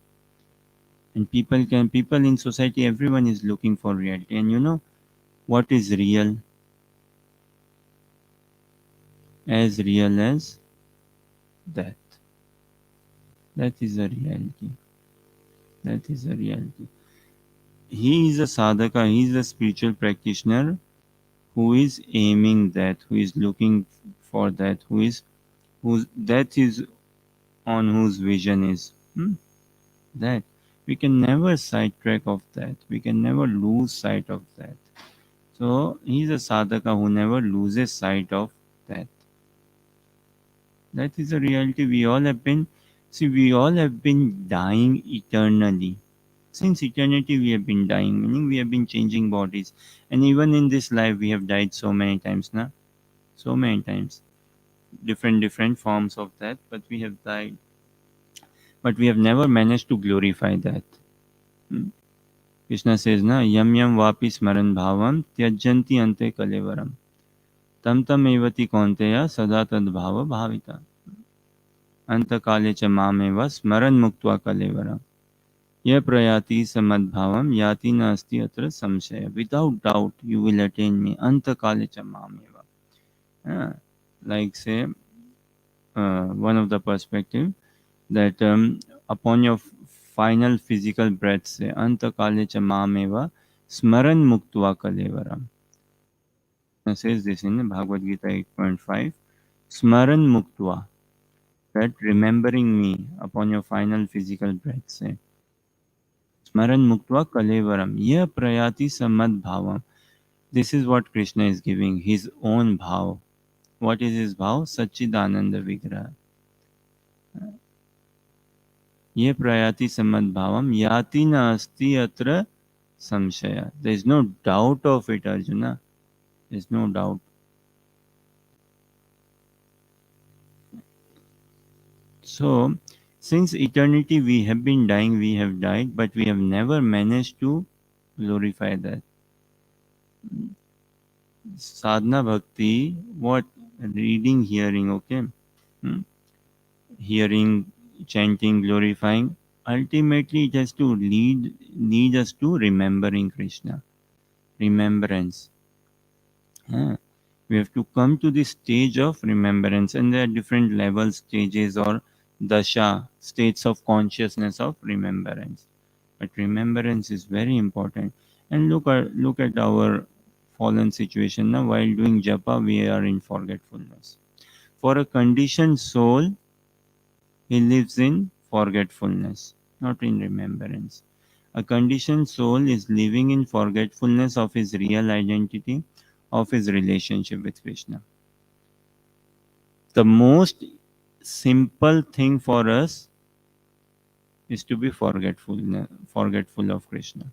And people in society, everyone is looking for reality. And you know what is real? As real as death. That is a reality. That is a reality. He is a sadhaka, he is a spiritual practitioner who is aiming that, who is looking for that, whose that is on whose vision is. That we can never sidetrack of that. We can never lose sight of that. So he is a sadhaka who never loses sight of that. That is a reality. We all have been dying eternally. Since eternity, we have been dying, meaning we have been changing bodies. And even in this life, we have died so many times now. So many times. Different forms of that, but we have died. But we have never managed to glorify that. Hmm. Krishna says, na, yam yam vapi smaran bhavam tyajanti ante kalevaram. Tam tam evati kaunteya sada tad bhava bhavita. अंतकाले च मामेव स्मरन् मुक्त्वा कलेवरम् यह प्रयाति समद्भावम् याति नास्ति अत्र संशय. Without doubt you will attain me antakale cha mameva. Like say one of the perspective that upon your final physical breath say antakale cha mameva smaran muktva kalevaram. Says this in Bhagavad Gita 8.5. Smaran muktva, that remembering me upon your final physical breath say. Smaran muktva kalevaram. Yeh prayati samad bhavam. This is what Krishna is giving, his own bhav. What is his bhav? Sachidananda Vigraha. Ye prayati samad bhavam yati na asti atra samshaya. There is no doubt of it, Arjuna. There is no doubt. So, since eternity we have been dying, we have died, but we have never managed to glorify that. Sadhana bhakti, what? Reading, hearing, okay? Hearing, chanting, glorifying. Ultimately, it has to lead us to remembering Krishna. Remembrance. We have to come to this stage of remembrance, and there are different levels, stages, or dasha, states of consciousness of remembrance. But remembrance is very important. And look at our fallen situation now. While doing japa, we are in forgetfulness. For a conditioned soul, he lives in forgetfulness, not in remembrance. A conditioned soul is living in forgetfulness of his real identity, of his relationship with Krishna. The most simple thing for us is to be forgetful of Krishna.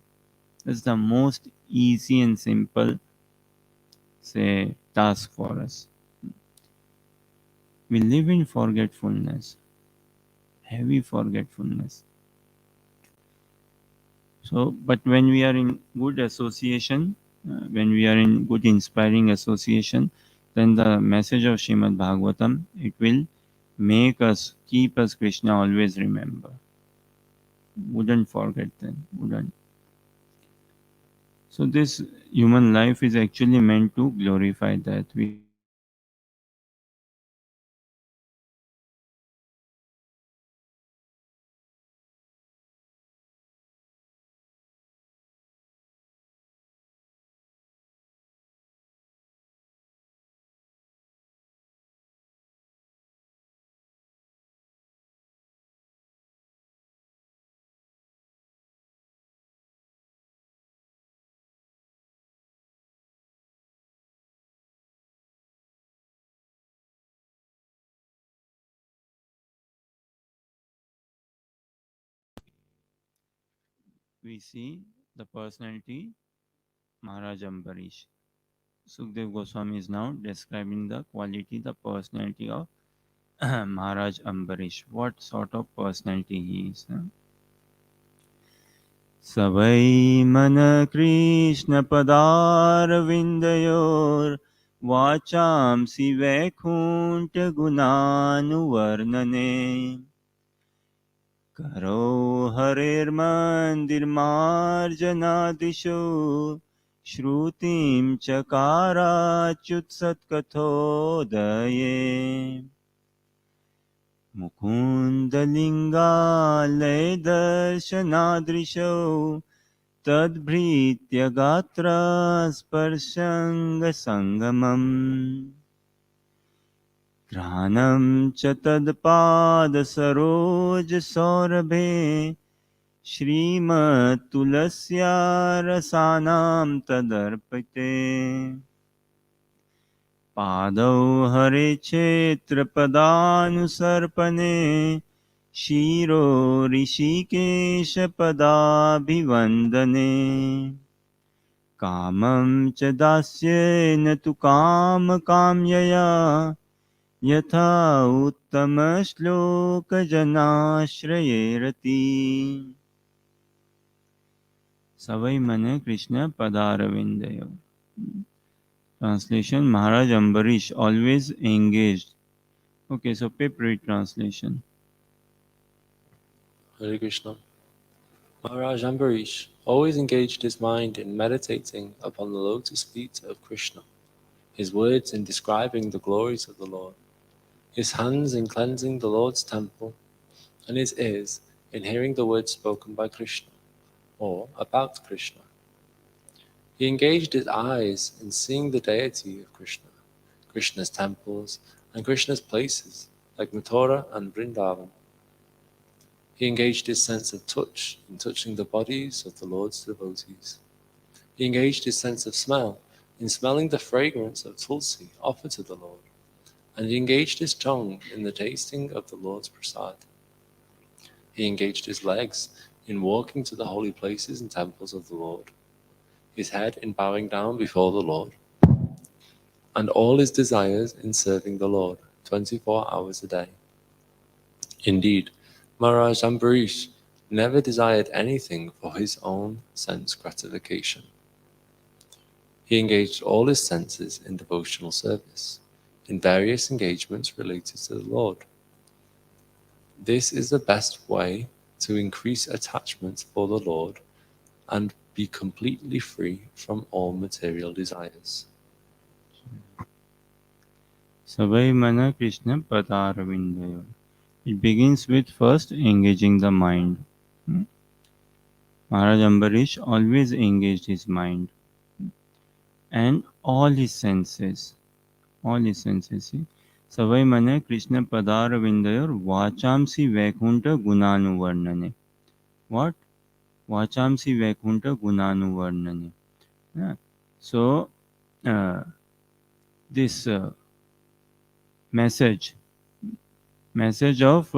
That's the most easy and simple, say, task for us. We live in forgetfulness, heavy forgetfulness. So, but when we are in good association, when we are in good inspiring association, then the message of Srimad Bhagavatam, it will make us, keep us Krishna always remember. wouldn't forget then, wouldn't. So this human life is actually meant to glorify that. We see the personality Maharaj Ambarish. Sukdev Goswami is now describing the quality, the personality of Maharaj Ambarish. What sort of personality he is? Savai mana Krishna padar vindayor vacham si vaikunta gunanu varnane karo harir mandir marjanadisho shrutim chakara chutsat kathodaye मुकुन्दलिङ्गालय दर्शनादृशौ तद्भृत्य गात्रस्पर्शङ्गसङ्गमम् घ्राणं च तत्पादसरोजसौरभे श्रीमत्तुलस्या रसानां तदर्पिते पादौ हरे क्षेत्रपदानुसर्पणे शिरो ऋषिकेशपदाभिवन्दने कामं च दास्येन तु कामकाम्यया यथा उत्तमश्लोकजनाश्रयेरति सवै मने Krishna पदारविन्दयो. Translation: Maharaj Ambarish always engaged. Okay, so Pip read translation.
Hare Krishna. Maharaj Ambarish always engaged his mind in meditating upon the lotus feet of Krishna, his words in describing the glories of the Lord, his hands in cleansing the Lord's temple, and his ears in hearing the words spoken by Krishna, or about Krishna. He engaged his eyes in seeing the deity of Krishna, Krishna's temples, and Krishna's places, like Mathura and Vrindavan. He engaged his sense of touch in touching the bodies of the Lord's devotees. He engaged his sense of smell in smelling the fragrance of tulsi offered to the Lord. And he engaged his tongue in the tasting of the Lord's prasad. He engaged his legs in walking to the holy places and temples of the Lord, his head in bowing down before the Lord, and all his desires in serving the Lord 24 hours a day. Indeed, Maharaj Ambarish never desired anything for his own sense gratification. He engaged all his senses in devotional service, in various engagements related to the Lord. This is the best way to increase attachment for the Lord and be completely free from all material desires.
Savai Mana Krishna Padaravindayo. It begins with first engaging the mind. Maharaj Ambarish always engaged his mind and all his senses. All his senses. See? Savai Mana Krishna Padaravindayor Vachamsi Vaikunta Gunanuvarnane. What? Vachamsi Vaikunta Gunanuvarnane. Yeah. So, uh, this message of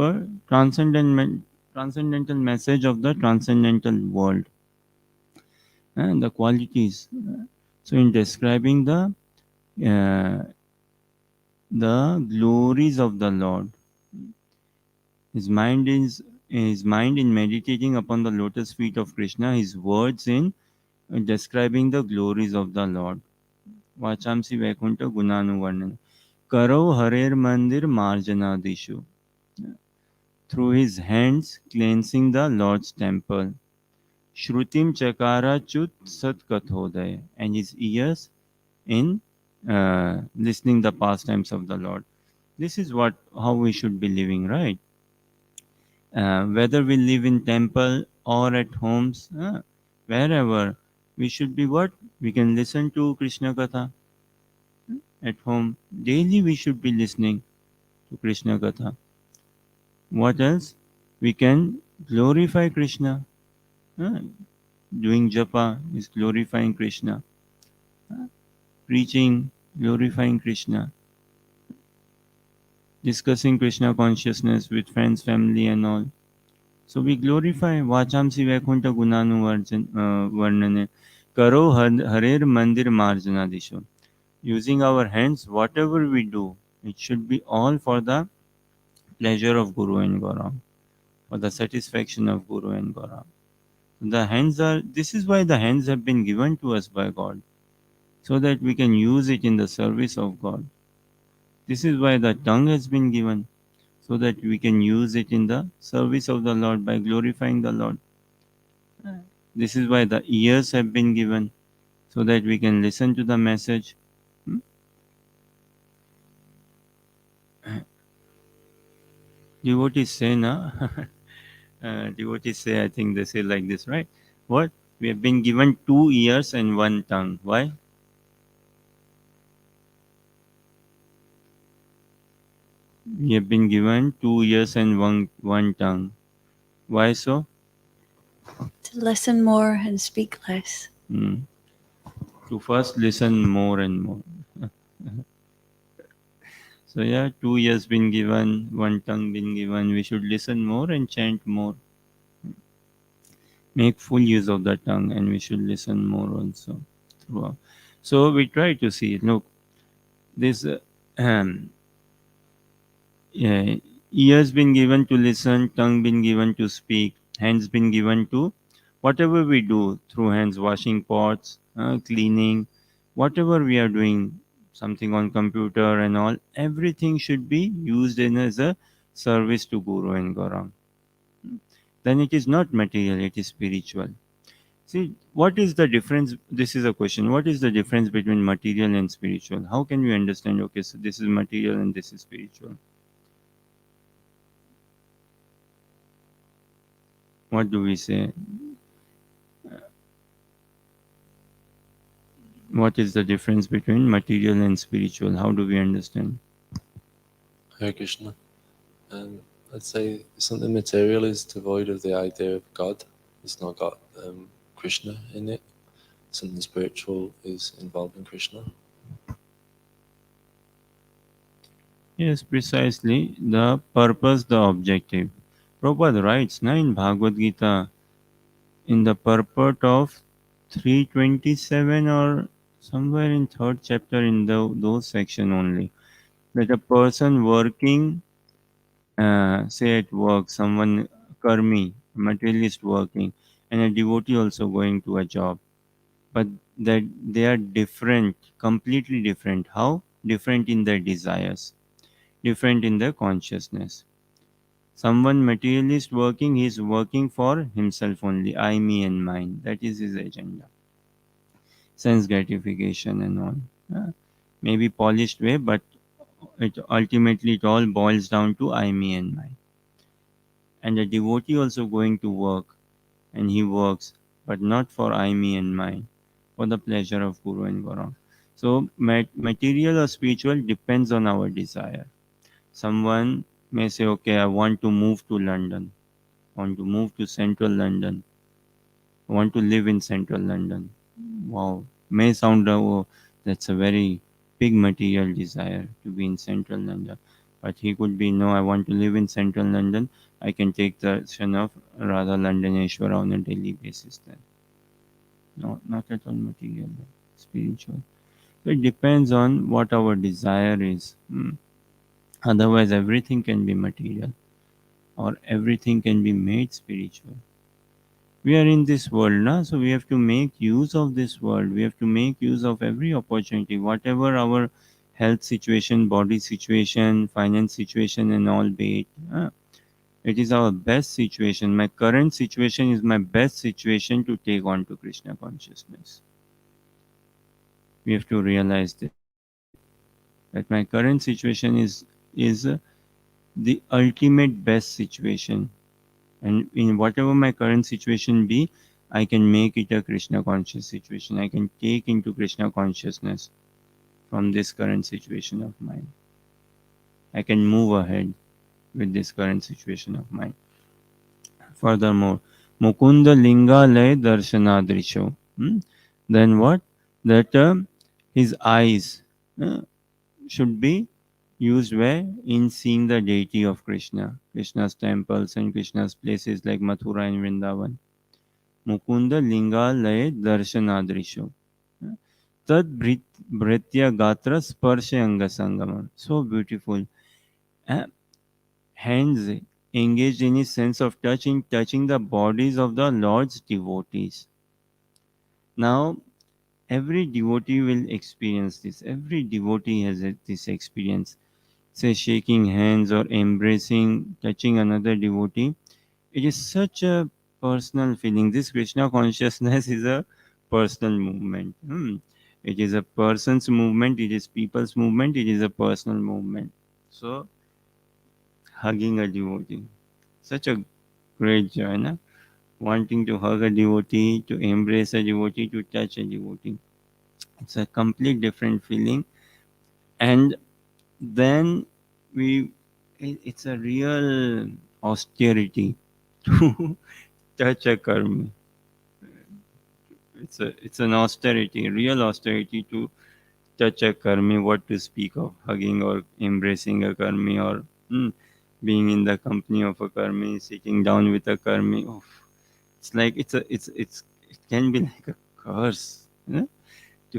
transcendental message of the transcendental world and the qualities. So, in describing uh, the glories of the Lord, his mind in meditating upon the lotus feet of Krishna, his words in describing the glories of the Lord. Vachamsi Vaikunta Gunanu Varnan. Karo Harer Mandir Marjanadishu. through his hands cleansing the Lord's temple. Shrutim Chakara Chut Sat Kathodaya, and his ears in listening the pastimes of the Lord. This is what how we should be living, right? Whether we live in temple or at homes, wherever, we should be what? We can listen to Krishna Katha at home. Daily we should be listening to Krishna Katha. What else? We can glorify Krishna. Uh, Doing japa is glorifying Krishna. Preaching, glorifying Krishna. Discussing Krishna consciousness with friends, family, and all. So we glorify Vachamsi Vaikuntha Gunanu Varnane. Karo Harer Mandir Marjana Disho. Using our hands, whatever we do, it should be all for the pleasure of Guru and Gaura, for the satisfaction of Guru and Gaura. The hands are, this is why the hands have been given to us by God, so that we can use it in the service of God. This is why the tongue has been given, so that we can use it in the service of the Lord by glorifying the Lord. This is why the ears have been given, so that we can listen to the message. Hmm? Devotees say, na? Devotees say, I think they say like this, right? What? We have been given 2 ears and one tongue. Why? We have been given 2 ears and one tongue. Why so?
To listen more and speak less.
Hmm. To first listen more and more. So yeah, 2 ears been given, one tongue been given. We should listen more and chant more. Make full use of the tongue, and we should listen more also. Throughout. So we try to see. Look, this yeah, ears been given to listen, tongue been given to speak, hands been given to whatever we do through hands, washing pots, cleaning, whatever we are doing, something on computer and all, everything should be used in as a service to Guru and Gaurang. Then it is not material, it is spiritual. See, what is the difference? This is a question. What is the difference between material and spiritual? How can we understand, okay, so this is material and this is spiritual? What do we say? What is the difference between material and spiritual? How do we understand?
Hare Krishna. Let's say something material is devoid of the idea of God. It's not got Krishna in it. Something spiritual is involving Krishna.
Yes, precisely. The purpose, the objective. Prabhupada writes na, in Bhagavad Gita, in the purport of 327 or somewhere in third chapter in those section only, that a person working, say at work, someone karmi, materialist working, and a devotee also going to a job, but that they are different, completely different. How? Different in their desires, different in their consciousness. Someone materialist working, he is working for himself only, I, me, and mine. That is his agenda. Sense gratification and all. Maybe polished way, but it ultimately it all boils down to I, me, and mine. And a devotee also going to work, and he works, but not for I, me, and mine, for the pleasure of Guru and Gaurang. So material or spiritual depends on our desire. Someone may say, okay, I want to move to London, I want to move to central London, I want to live in central London. Wow, may sound, oh, that's a very big material desire to be in central London. But he could be, no, I want to live in central London. I can take the darshan of Radha Londoneshwara on a daily basis then. No, not at all material, but spiritual. So it depends on what our desire is. Otherwise, everything can be material or everything can be made spiritual. We are in this world now, so we have to make use of this world. We have to make use of every opportunity, whatever our health situation, body situation, finance situation, and all be it. It is our best situation. My current situation is my best situation to take on to Krishna consciousness. We have to realize that my current situation is the ultimate best situation, and in whatever my current situation be, I can make it a Krishna conscious situation. I can take into Krishna consciousness from this current situation of mine. I can move ahead with this current situation of mine. Furthermore, Mukunda Lingalay Darshanadrisho. Then what? That his eyes should be used where? In seeing the deity of Krishna, Krishna's temples and Krishna's places like Mathura and Vrindavan. Mukunda Lingalaya Darshanadrisho. Tad Britya Gatra Sparsha Anga Sangama. So beautiful. Uh, Hands engaged in his sense of touch in touching the bodies of the Lord's devotees. Now, every devotee will experience this. Every devotee has this experience. Say, shaking hands or embracing, touching another devotee. It is such a personal feeling. This Krishna consciousness is a personal movement. It is a person's movement, it is people's movement, it is a personal movement. So, hugging a devotee. Such a great joy, na? Wanting to hug a devotee, to embrace a devotee, to touch a devotee. It's a complete different feeling. And then we, it's a real austerity to touch a karmi. It's an austerity, real austerity to touch a karmi. What to speak of hugging or embracing a karmi, or being in the company of a karmi, sitting down with a karmi. Oh, it's like it can be like a curse. To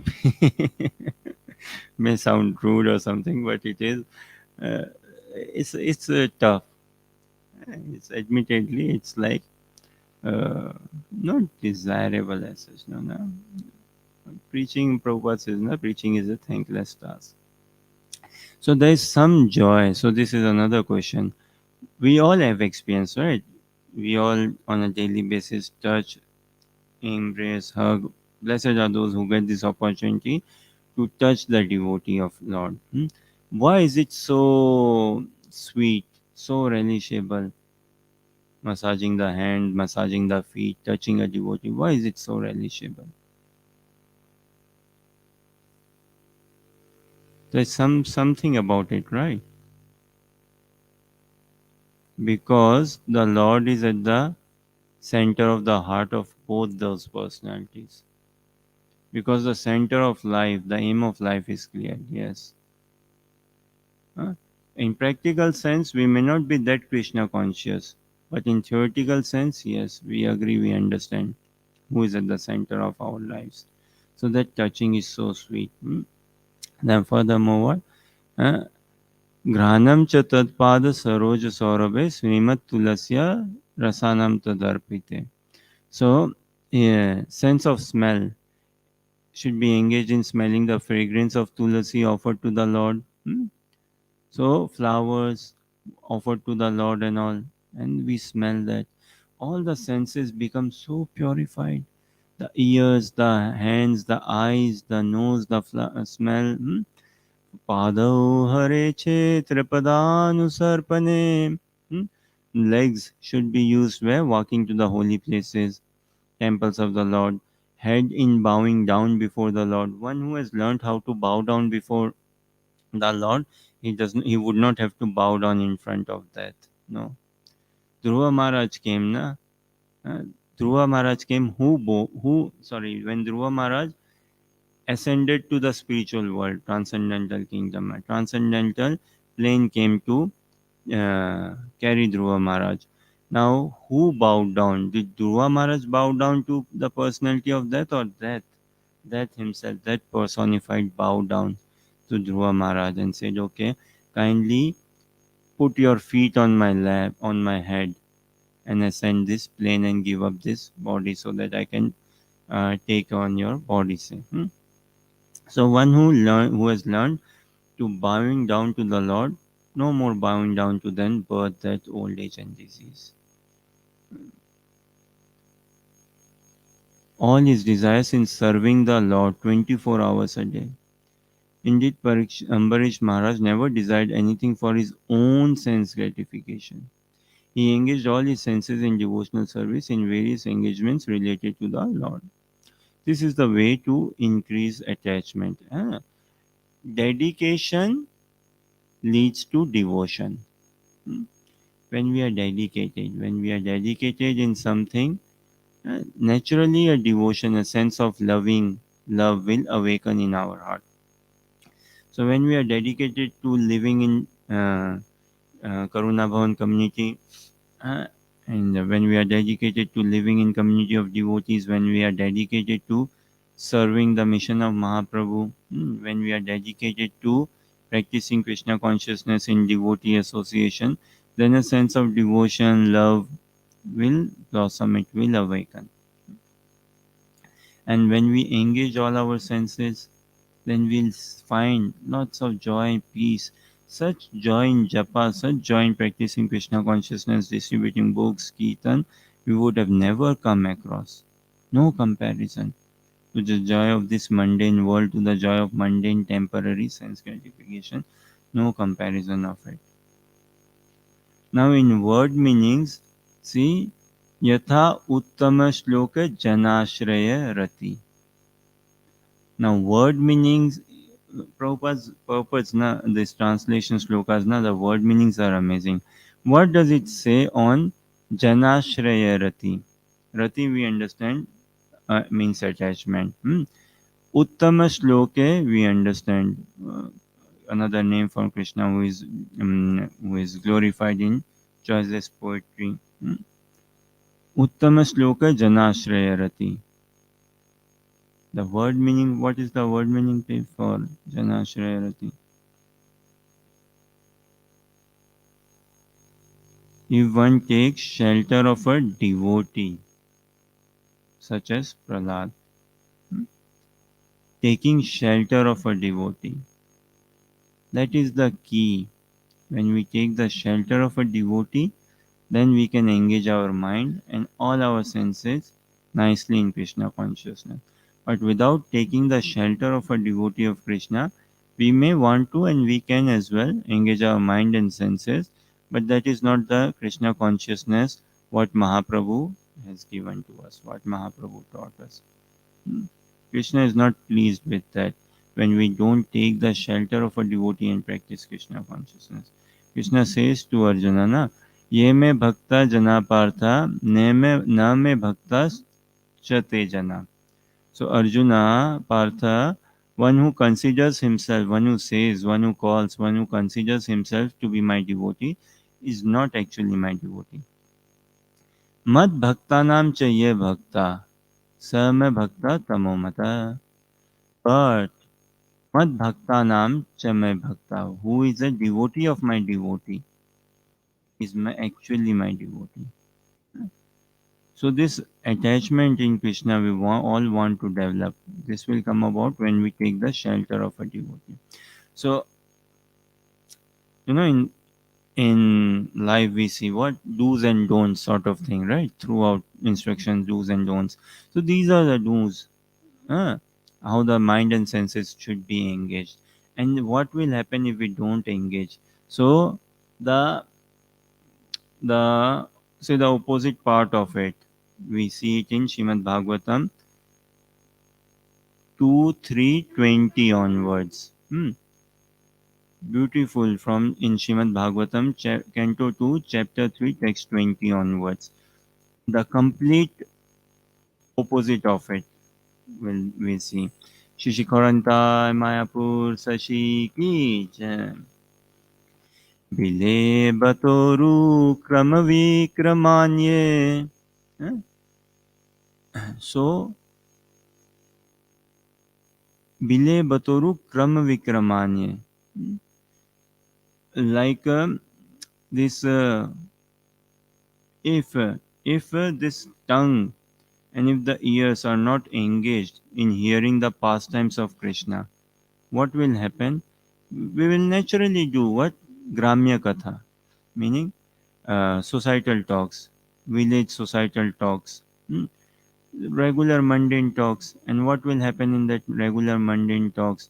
be may sound rude or something, but it is. Uh, it's tough. It's admittedly it's like not desirable as such. No, no. Preaching, Prabhupada says, no, preaching is a thankless task. So there is some joy. So this is another question. We all have experience, right? We all on a daily basis touch, embrace, hug. Blessed are those who get this opportunity to touch the devotee of Lord. Why is it so sweet, so relishable? Massaging the hand, massaging the feet, touching a devotee. Why is it so relishable? There's something about it, right? Because the Lord is at the center of the heart of both those personalities. Because the center of life, the aim of life is clear. Yes. Huh? In practical sense, we may not be that Krishna conscious, but in theoretical sense, yes, we agree, we understand who is at the center of our lives. So that touching is so sweet. Then furthermore, what? Uh, Granam cha tadpada saroj saurabe srimat tulasya rasanam tadarpite. So, yeah, sense of smell should be engaged in smelling the fragrance of tulasi offered to the Lord. So, flowers offered to the Lord and all, and we smell that. All the senses become so purified. The ears, the hands, the eyes, the nose, the smell. Padau hare kshetrapadanusarpane. Legs should be used where walking to the holy places, temples of the Lord. Head in bowing down before the Lord. One who has learned how to bow down before the Lord, he would not have to bow down in front of that. No. Dhruva Maharaj came, na? Uh, Dhruva Maharaj came when Dhruva Maharaj ascended to the spiritual world, transcendental kingdom, transcendental plane came to carry Dhruva Maharaj. Now, who bowed down? Did Dhruva Maharaj bow down to the personality of death, or death? Death himself, that personified, bowed down to Dhruva Maharaj and said, okay, kindly put your feet on my lap, on my head, and ascend this plane and give up this body so that I can take on your body. Say. So one who has learned to bowing down to the Lord, no more bowing down to then birth, death, old age, and disease. All his desires in serving the Lord 24 hours a day. Indeed, Ambarish Maharaj never desired anything for his own sense gratification. He engaged all his senses in devotional service in various engagements related to the Lord. This is the way to increase attachment. Dedication leads to devotion. Hmm. When we are dedicated in something, naturally a devotion, a sense of love will awaken in our heart. So when we are dedicated to living in Karuna Bhavan community, uh, and when we are dedicated to living in community of devotees, when we are dedicated to serving the mission of Mahaprabhu, when we are dedicated to practicing Krishna consciousness in devotee association, then a sense of devotion, love will blossom, it will awaken. And when we engage all our senses, then we'll find lots of joy, peace. Such joy in japa, such joy in practicing Krishna consciousness, distributing books, kirtan, we would have never come across. No comparison to the joy of this mundane world, to the joy of mundane temporary sense gratification. No comparison of it. Now in word meanings, see, yatha uttama shloka janashraya rati. Now, word meanings, Prabhupada's purpose, na, this translation slokas, na, the word meanings are amazing. What does it say on Janashraya Rati? Rati, we understand, means attachment. Uttama Shloke, we understand, another name for Krishna who is glorified in choiceless poetry. Uttama Shloka Janashraya Rati. The word meaning, what is the word meaning for Janashrayarati? If one takes shelter of a devotee, such as Prahlad, taking shelter of a devotee, that is the key. When we take the shelter of a devotee, then we can engage our mind and all our senses nicely in Krishna consciousness. But without taking the shelter of a devotee of Krishna, we may want to and we can as well engage our mind and senses, but that is not the Krishna consciousness what Mahaprabhu has given to us, what Mahaprabhu taught us. Hmm. Krishna is not pleased with that when we don't take the shelter of a devotee and practice Krishna consciousness. Krishna says to Arjuna, na, ये में भक्ता जना पार्था न में भक्ता chate jana. So Arjuna, Partha, one who considers himself, one who says, one who calls, one who considers himself to be my devotee, is not actually my devotee. Mad bhakta nam chaye bhakta, sa me bhakta tamo mata. But mad bhakta nam chame bhakta, who is a devotee of my devotee, is actually my devotee. So this attachment in Krishna we all want to develop. This will come about when we take the shelter of a devotee. So in life we see what do's and don'ts sort of thing, right? Throughout instructions, do's and don'ts. So these are the do's. How the mind and senses should be engaged, and what will happen if we don't engage. So the the say the opposite part of it, we see it in Shrimad Bhagavatam 2:3:20 onwards. Beautiful, from in Shrimad Bhagavatam Canto 2 Chapter 3 Text 20 onwards. The complete opposite of it we see. Shishikharanta Mayapur Sashi ki jai. Bile Batoru Kramavikramanye. So Bile Batoru Kramavikramanye. Like this if this tongue and if the ears are not engaged in hearing the pastimes of Krishna, what will happen? We will naturally do what? Gramya Katha, meaning societal talks, village societal talks, regular mundane talks. And what will happen in that regular mundane talks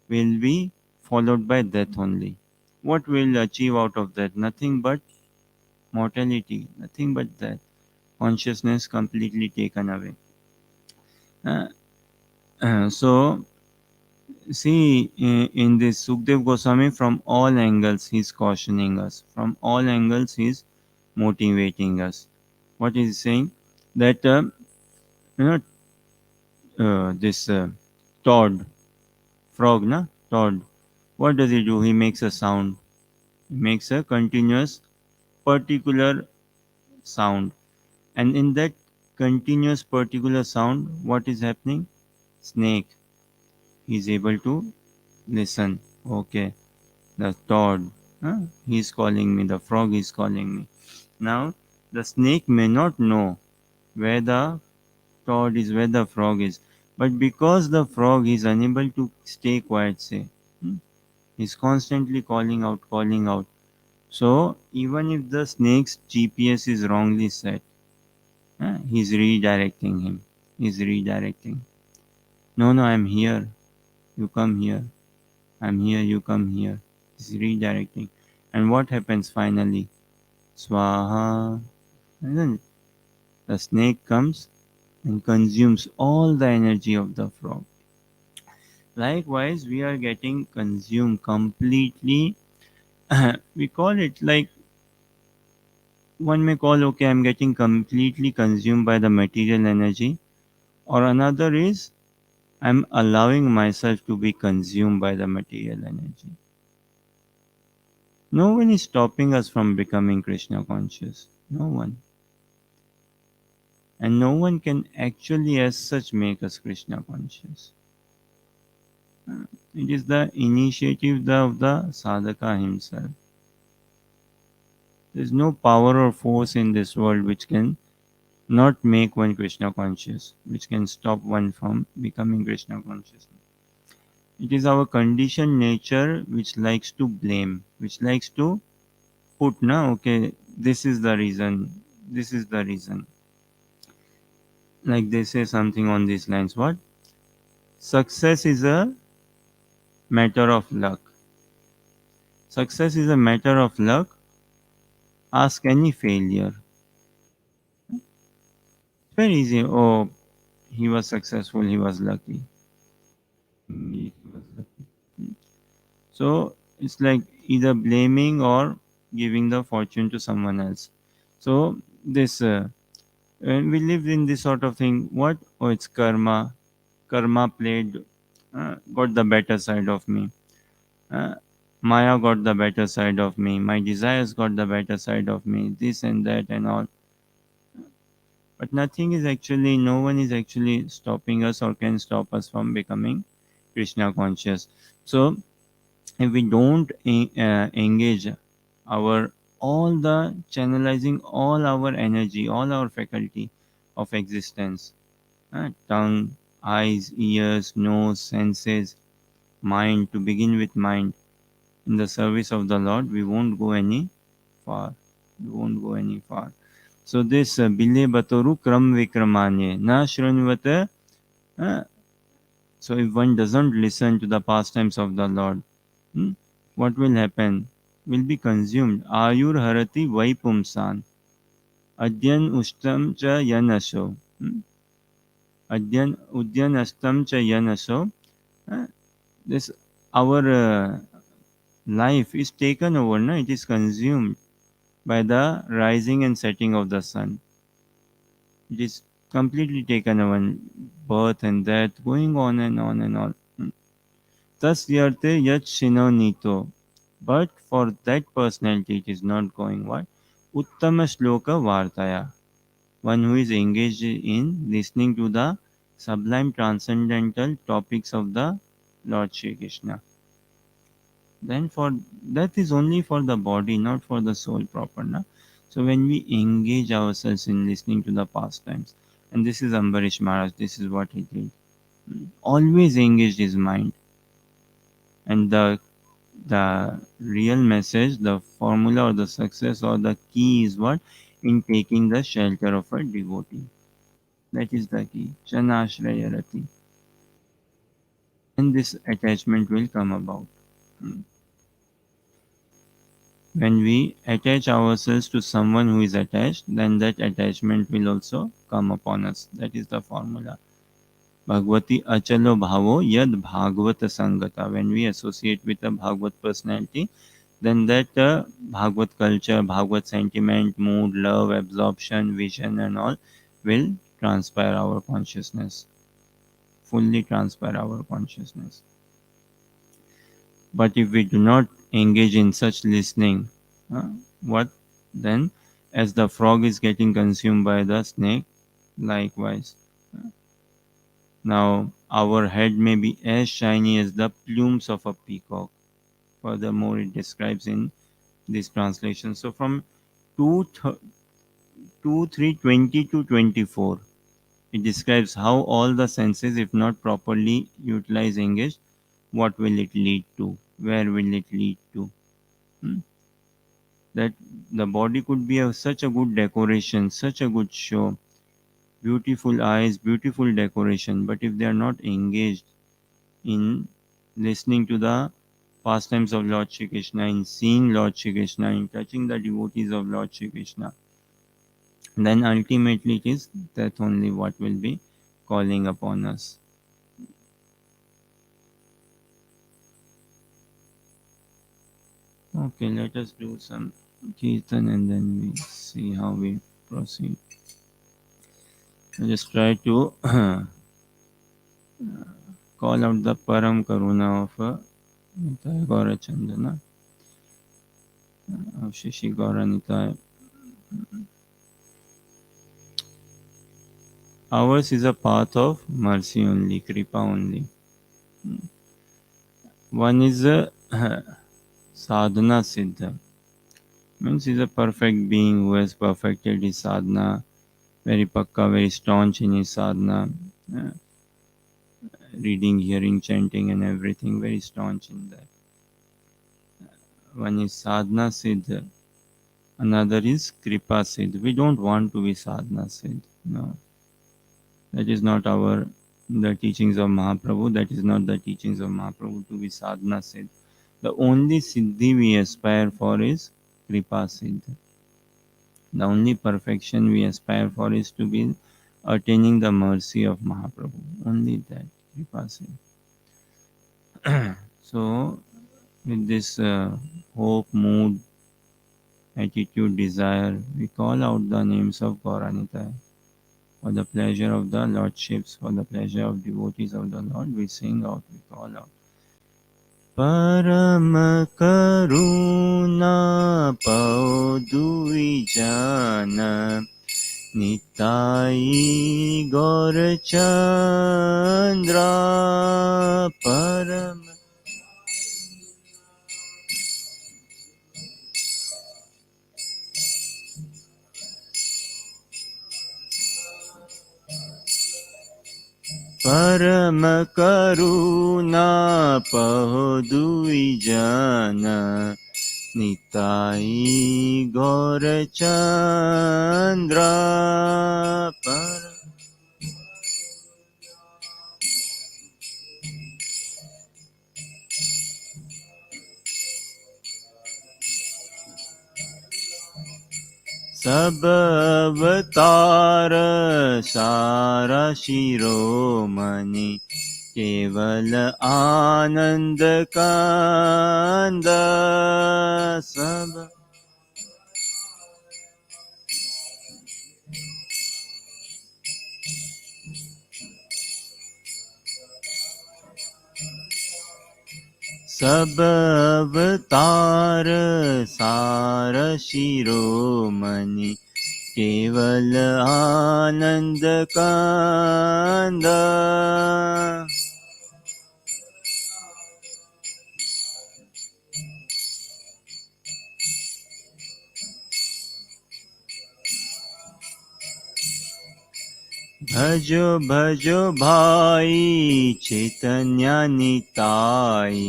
will be followed by death only. What will achieve out of that? Nothing but mortality, nothing but death. Consciousness completely taken away. Uh, so, see, in this Sukdev Goswami, from all angles, he's cautioning us. From all angles, he's motivating us. What is he saying? That, you know, this Todd, frog, na? Todd. What does he do? He makes a sound. He makes a continuous, particular sound. And in that continuous, particular sound, what is happening? Snake is able to listen. Okay, the Todd, he's calling me. The frog is calling me. Now, the snake may not know where the Todd is, where the frog is. But because the frog is unable to stay quiet, say, hmm, he's constantly calling out, calling out. So even if the snake's GPS is wrongly set, he's redirecting him. He's redirecting. No, no, I'm here. You come here. I'm here. You come here. He's redirecting. And what happens finally? Swaha. Isn't it? The snake comes and consumes all the energy of the frog. Likewise, we are getting consumed completely. We call it like, one may call, okay, I'm getting completely consumed by the material energy, or another is I'm allowing myself to be consumed by the material energy. No one is stopping us from becoming Krishna conscious. No one. And no one can actually, as such, make us Krishna conscious. It is the initiative of the sadhaka himself. There is no power or force in this world which can not make one Krishna conscious, which can stop one from becoming Krishna conscious. It is our conditioned nature which likes to blame, which likes to put, na, okay, this is the reason, this is the reason. Like they say something on these lines, what? Success is a matter of luck. Success is a matter of luck. Ask any failure. It's very easy. Oh, he was successful, he was lucky. He was lucky. So it's like either blaming or giving the fortune to someone else. So this when we live in this sort of thing, what? Oh, it's karma. Karma played, got the better side of me. Uh, Maya got the better side of me. My desires got the better side of me. This and that and all. But nothing is actually, no one is actually stopping us or can stop us from becoming Krishna conscious. So if we don't engage our all the channelizing all our energy, all our faculty of existence, tongue, eyes, ears, nose, senses, mind, to begin with mind, in the service of the Lord, we won't go any far. We won't go any far. So this bile batoru kram vikramanye na shrunvata. uh, so if one doesn't listen to the pastimes of the Lord, what will happen? Will be consumed. Ayur harati vaipumsan. Adyan ustam cha yanasho. Adyan udyan astam cha yanasho. Uh, this our life is taken over, no? It is consumed by the rising and setting of the sun. It is completely taken over. Birth and death, going on and on and on. Thus yarte yat shino nito. But for that personality, it is not going what? Uttama shloka vartaya. One who is engaged in listening to the sublime transcendental topics of the Lord Shri Krishna. Then for that is only for the body, not for the soul proper. Na? So when we engage ourselves in listening to the pastimes, and this is Ambarish Maharaj, this is what he did. Always engaged his mind. And the The real message, the formula or the success or the key is what? In taking the shelter of a devotee. That is the key. Chanashrayarati. And this attachment will come about. When we attach ourselves to someone who is attached, then that attachment will also come upon us. That is the formula. Bhagavati achalo bhavo yad bhagavata sangata. When we associate with a Bhagavat personality, then that Bhagavat culture, Bhagavat sentiment, mood, love, absorption, vision and all will transpire our consciousness. Fully transpire our consciousness. But if we do not engage in such listening, what then? As the frog is getting consumed by the snake, likewise. Now, our head may be as shiny as the plumes of a peacock. Furthermore, it describes in this translation. So, from 2, 320 to 24, it describes how all the senses, if not properly utilized, engaged, what will it lead to? Where will it lead to? Hmm? That the body could be such a good decoration, such a good show, beautiful eyes, beautiful decoration, but if they are not engaged in listening to the pastimes of Lord Shri Krishna, in seeing Lord Shri Krishna, in touching the devotees of Lord Shri Krishna, then ultimately it is that only what will be calling upon us. Okay, let us do some kirtan and then we see how we proceed. I just try to call out the Param Karuna of Nitai Gaura Chandana, of Shishi Gaura Nitai. Ours is a path of mercy only, Kripa only. One is a sadhana siddha, means he is a perfect being who has perfected his sadhana, very pakka, very staunch in his sadhana, uh, reading, hearing, chanting and everything, very staunch in that. One is sadhana siddha, another is kripa siddha. We don't want to be sadhana siddha, no. That is not the teachings of Mahaprabhu, that is not the teachings of Mahaprabhu to be sadhana siddha. The only siddhi we aspire for is kripa siddha. The only perfection we aspire for is to be attaining the mercy of Mahaprabhu. Only that, kripa siddha. So, with this hope, mood, attitude, desire, we call out the names of Gauranitai. For the pleasure of the lordships, for the pleasure of devotees of the Lord, we sing out, we call out. Param Karuna Pauduvijana Nitai Gaur Chandra Param परम करुणा पहुदुइजन निताई गौर चंद्र पर सब अवतार सारा शिरोमणि केवल आनंद कंद सब सब अवतार सार शिरोमणि केवल आनंद कंद भजो भजो भाई चैतन्य निताई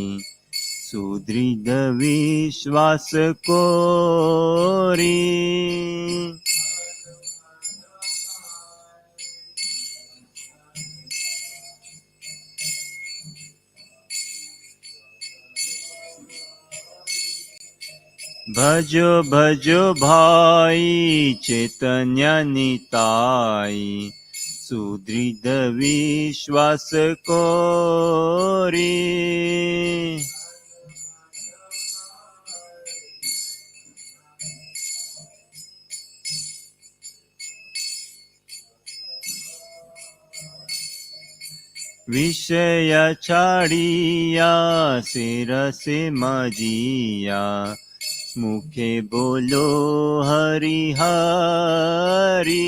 सुदृढ विश्वास कोरी भजो भजो भाई चैतन्य निताई सुदृढ विश्वास कोरी विषय छाड़िया सिरसे मजिया मुखे बोलो हरि हरि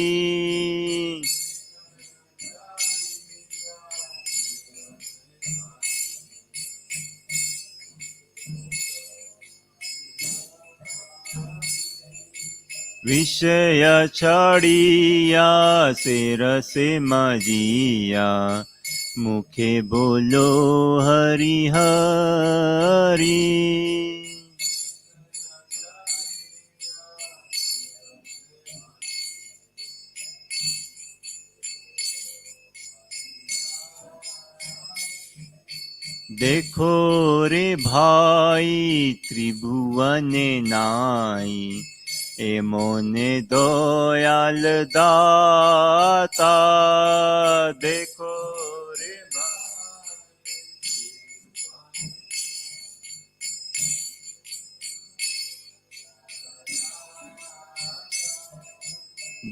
विषय छाड़िया सिरसे मजिया मुखे बोलो हरि हरि देखो रे भाई त्रिभुवन नाई ए मोने दयाल दाता देखो रे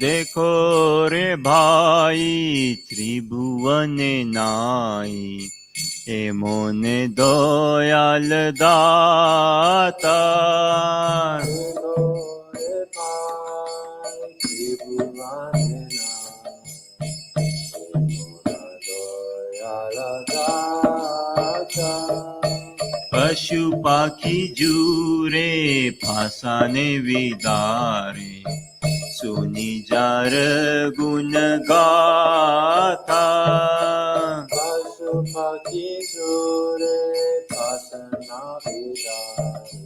देखो रे भाई त्रिभुवन नाई ए मोने दयाल दाता पशु पाखी जूरे फासाने विदारे सुनी जार गुण गाथा
पशु पक्षी जूरे फासना विदारे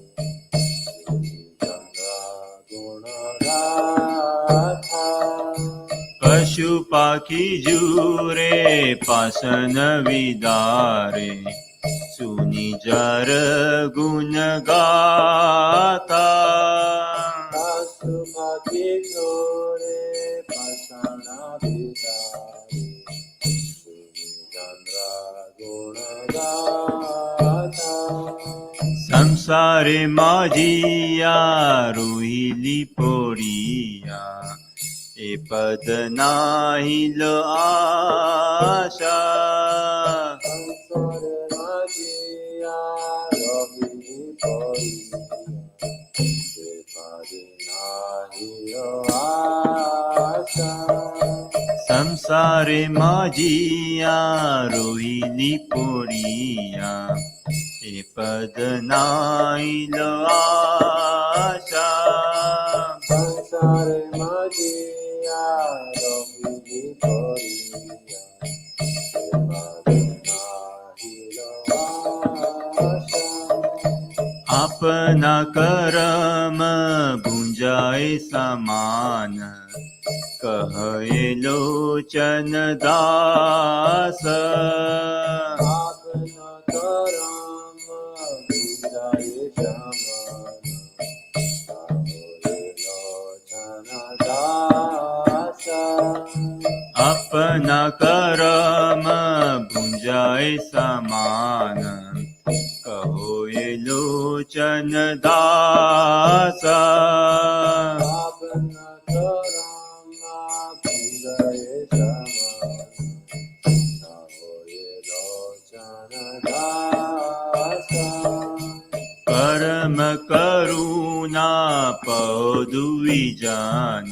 गुण गाथा
पशु पाखी जूरे पासन विदारे सुनी जार गुण गाता
पशु पक्षी जूरे फासना विदारे गुण गाथा
संसारे माजिया रोहिली पोड़िया ए पद नाही लो आशा
संसारे माजिया रोहिली पोड़िया आशा
संसारे माजिया रोहिली पोड़िया ए पद नाही लो आशा
संसारे माजिया रोहिली पोड़िया
अपना करम भुंजाए समान कहे लोचन दास
अपना करम भुजाए समान लोचन दास
अपना करम भुंजाए समान कहो ये लोचन दास
अपना करम भुजाए समान लोचन दास
परम करुणा पौदुई जान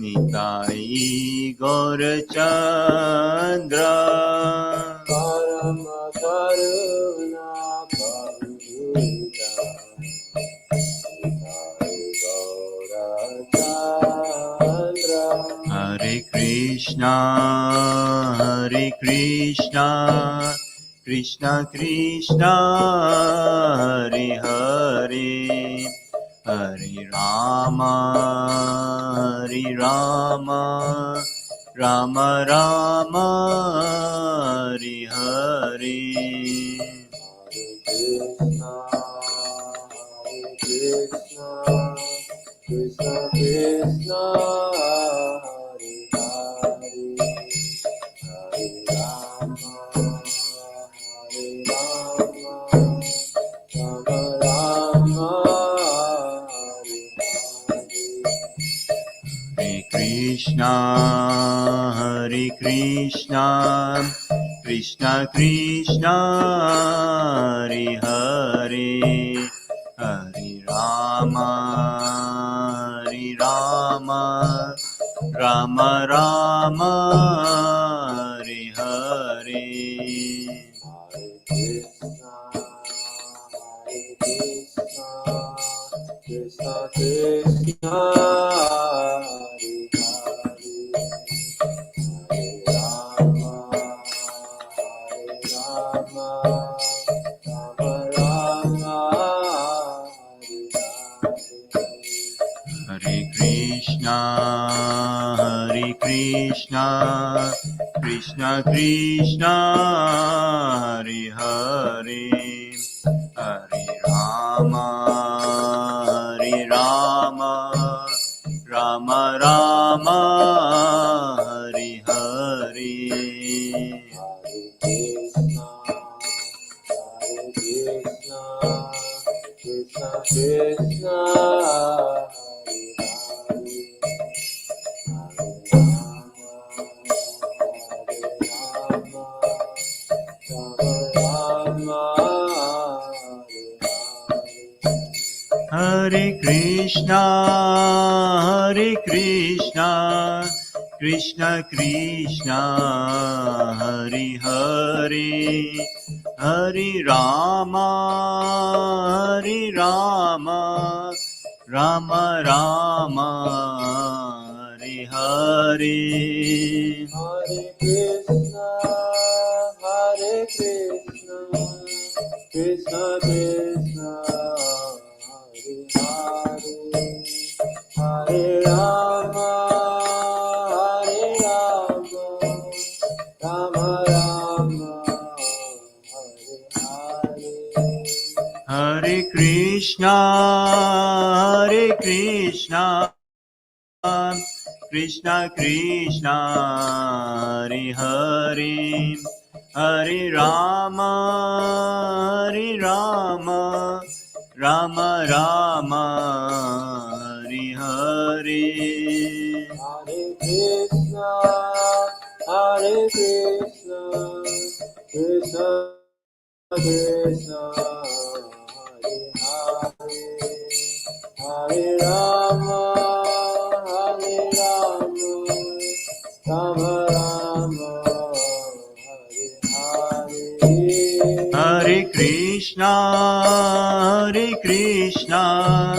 निताई गौर चंद्र
परम करुणा प्रभुता गौरचंद्र
हरे Krishna Krishna Krishna Hare Hare Hare Rama Hare Rama Rama Rama Hare Hare
Krishna Krishna Hare Hare Hare Rama Hare Rama Rama Rama Hare
Hare Krishna Krishna Krishna Hare Hare Hare Rama Hare Rama Rama Rama Hare Hare
Krishna Krishna Hare Rama Rama Rama
Hare Krishna Krishna Krishna Hare Hare Hare Rama Hare Rama Rama Rama Hare Hare
Krishna Krishna
Hare Krishna Krishna Krishna Hare Hare Hare Rama Hare Rama Rama Rama Hare Hare
Hare Krishna Krishna Krishna Hare Rama Rama Rama
Hare Krishna Krishna Krishna Hare Hare Hare Rama Hare Rama Rama Rama Hare Hare
Hare Krishna Krishna Krishna Hare Hare Hare Rama Rama Rama Hare Hare
Hare Krishna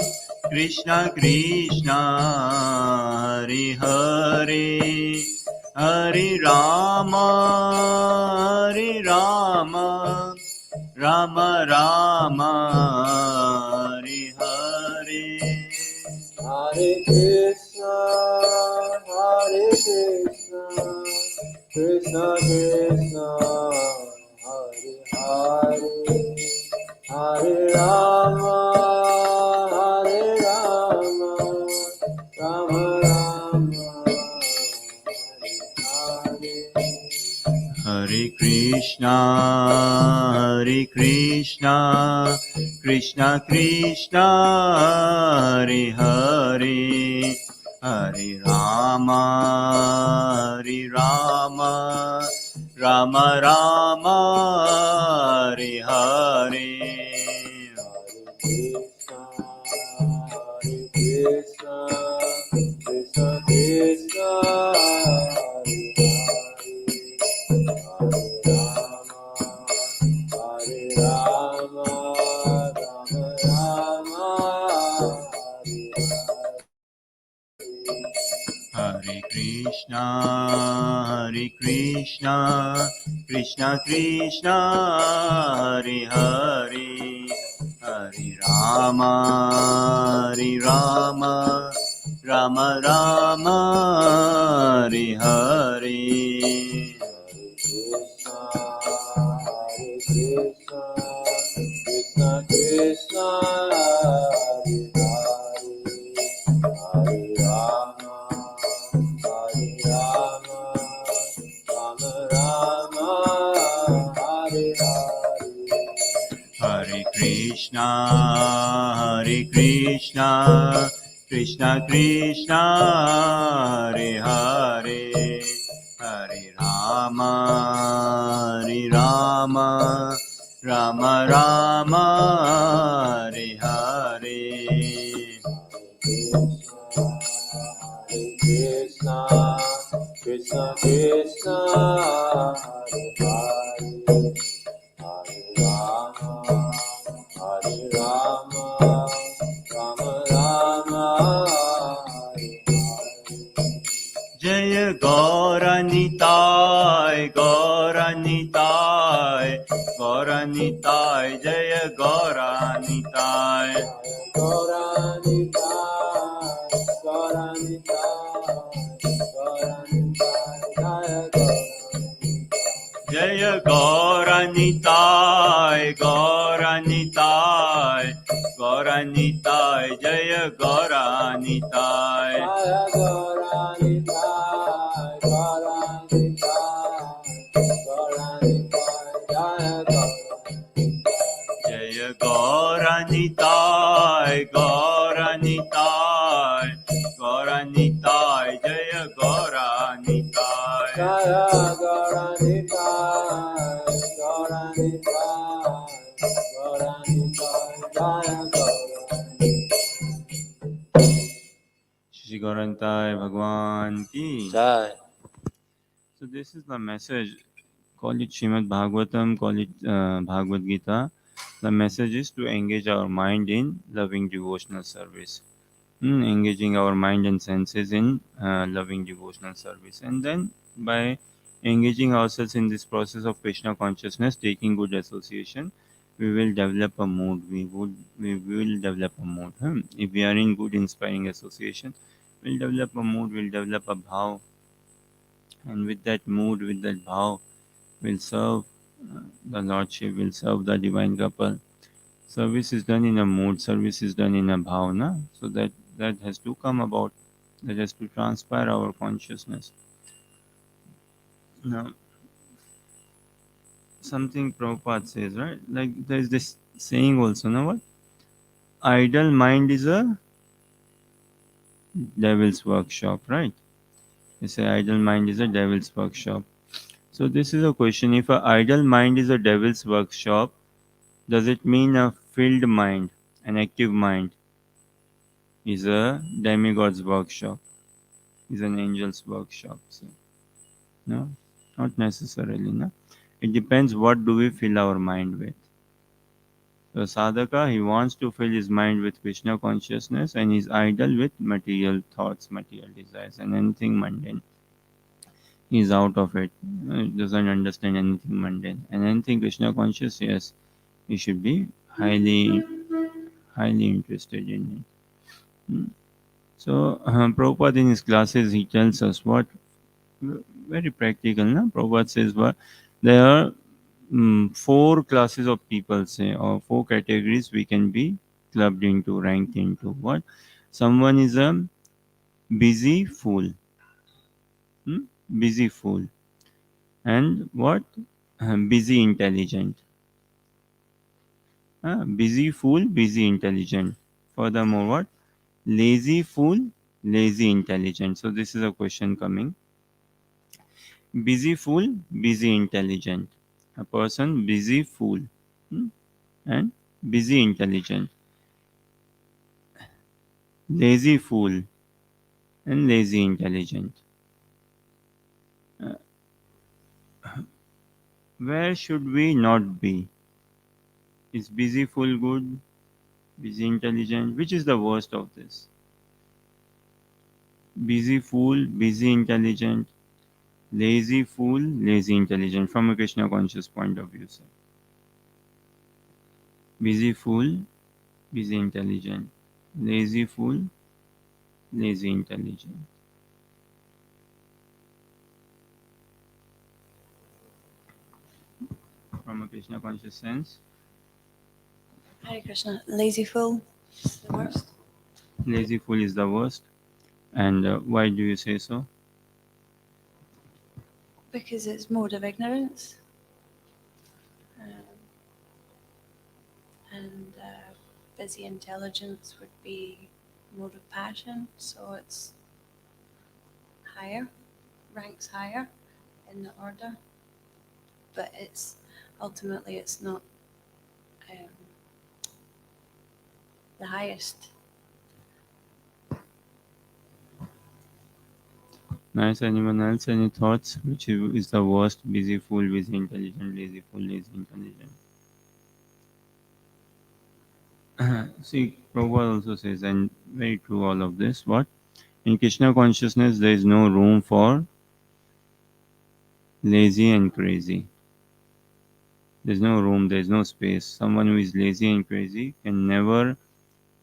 Krishna Krishna Hare Hare Hare Rama Hare Rama Rama Rama Hare Hare
Hare Krishna Krishna Krishna Hare Hare Hare Rama Rama Rama Hare
Hare Krishna Krishna Krishna Hare Hare Hare Rama Hare Rama Rama Rama Hare Hare
Krishna Krishna Krishna Hare Rama Rama Rama Hare
Hare Krishna, Krishna Krishna, Hare Hare, Hare Rama, Hare Rama, Rama Rama, Hare Hare. Hare Krishna, Hare Krishna, Krishna Krishna, Hare Hare, Hare Rama, Hare Rama, Rama Rama, Hare Hare.
Krishna, Krishna Krishna, Hare Hare, Hare Rama, Hare Rama, Rama Rama, Hare Hare.
Jaya Gauranitai, Gauranitai, Gauranitai, Jaya Gauranitai. Jaya Gauranitai, Gauranitai, Gauranitai, Jaya Gauranitai. Jaya Gauranitai, Gauranitai, Gauranitai, Jaya Gauranitai. Shri Gaurantai Bhagwan ki.
Jai.
So this is the message. Call it Srimad Bhagavatam, call it Bhagavad Gita. The message is to engage our mind in loving devotional service. Engaging our mind and senses in loving devotional service. And then by engaging ourselves in this process of Krishna consciousness, taking good association, we will develop a mood. We will develop a mood. If we are in good inspiring association, we'll develop a mood, we'll develop a bhav. And with that mood, with that bhav, we'll serve the Lordship, we'll serve the divine couple. Service is done in a mood, service is done in a bhavana. So that has to come about, that has to transpire our consciousness. Now, something Prabhupada says, right? Like there is this saying also, now what? Idle mind is a devil's workshop, right? They say idle mind is a devil's workshop. So this is a question. If a idle mind is a devil's workshop, does it mean a filled mind, an active mind, is a demigod's workshop, is an angel's workshop? So, no, not necessarily. No, it depends what do we fill our mind with. So sadhaka, he wants to fill his mind with Krishna consciousness, and he's idle with material thoughts, material desires, and anything mundane. He's out of it. He doesn't understand anything mundane. And anything Krishna conscious, yes, he should be highly interested in it. So Prabhupada in his classes, he tells us what, very practical. No? Prabhupada says what there are four classes of people, say, or four categories we can be clubbed into, ranked into. What? Someone is a busy fool. Busy fool. And what? Busy intelligent. Busy fool, busy intelligent. Furthermore, what? Lazy fool, lazy intelligent. So this is a question coming. Busy fool, busy intelligent. A person busy fool and busy intelligent. Lazy fool and lazy intelligent. Where should we not be? Is busy fool good? Busy intelligent? Which is the worst of this? Busy fool, busy intelligent, lazy fool, lazy intelligent, from a Krishna conscious point of view, sir. Busy fool, busy intelligent, lazy fool, lazy intelligent. From a Krishna conscious sense,
Hare Krishna. Lazy fool is the worst.
lazy fool is the worst. And why do you say so?
Because it's mode of ignorance. And busy intelligence would be mode of passion. So it's higher, ranks higher in the order. But it's ultimately it's not um, the highest.
Nice. Anyone else? Any thoughts? Which is the worst? Busy fool, busy intelligent, lazy fool, lazy intelligent. See, Prabhupada also says, and very true all of this, what? In Krishna consciousness, there is no room for lazy and crazy. There's no room, there's no space. Someone who is lazy and crazy can never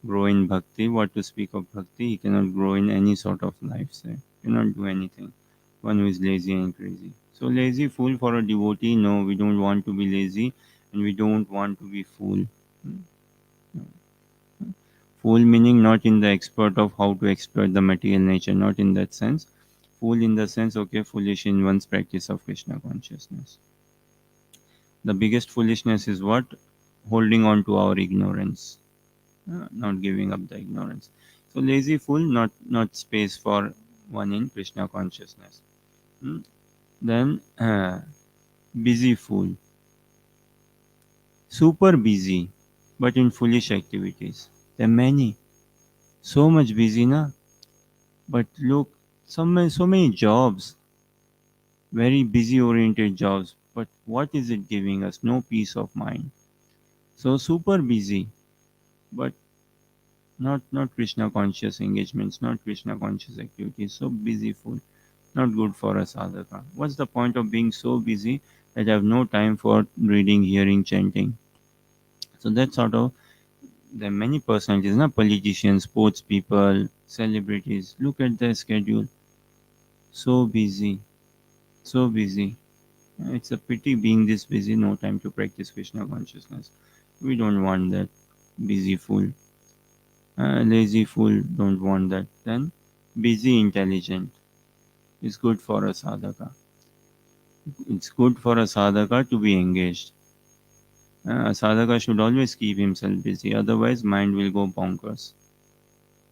grow in bhakti. What to speak of bhakti? He cannot grow in any sort of life, say. Cannot do anything. One who is lazy and crazy. So lazy fool for a devotee, no, we don't want to be lazy and we don't want to be fool. Fool meaning not in the expert of how to exploit the material nature, not in that sense. Fool in the sense, okay, foolish in one's practice of Krishna consciousness. The biggest foolishness is what? Holding on to our ignorance, not giving up the ignorance. So lazy fool, not space for one in Krishna consciousness. Hmm. Then busy fool, super busy, but in foolish activities. There are many, so much busy, na. But look, so many jobs, very busy oriented jobs. But what is it giving us? No peace of mind. So super busy, but not Krishna conscious engagements, not Krishna conscious activities. So busy fool, not good for a sadhaka. What's the point of being so busy that I have no time for reading, hearing, chanting? So that's sort of, there are many personalities, na, politicians, sports people, celebrities. Look at their schedule. So busy, so busy. It's a pity being this busy, no time to practice Krishna consciousness. We don't want that. Busy fool. Lazy fool, don't want that. Then busy intelligent is good for a sadhaka. It's good for a sadhaka to be engaged. A sadhaka should always keep himself busy, otherwise mind will go bonkers.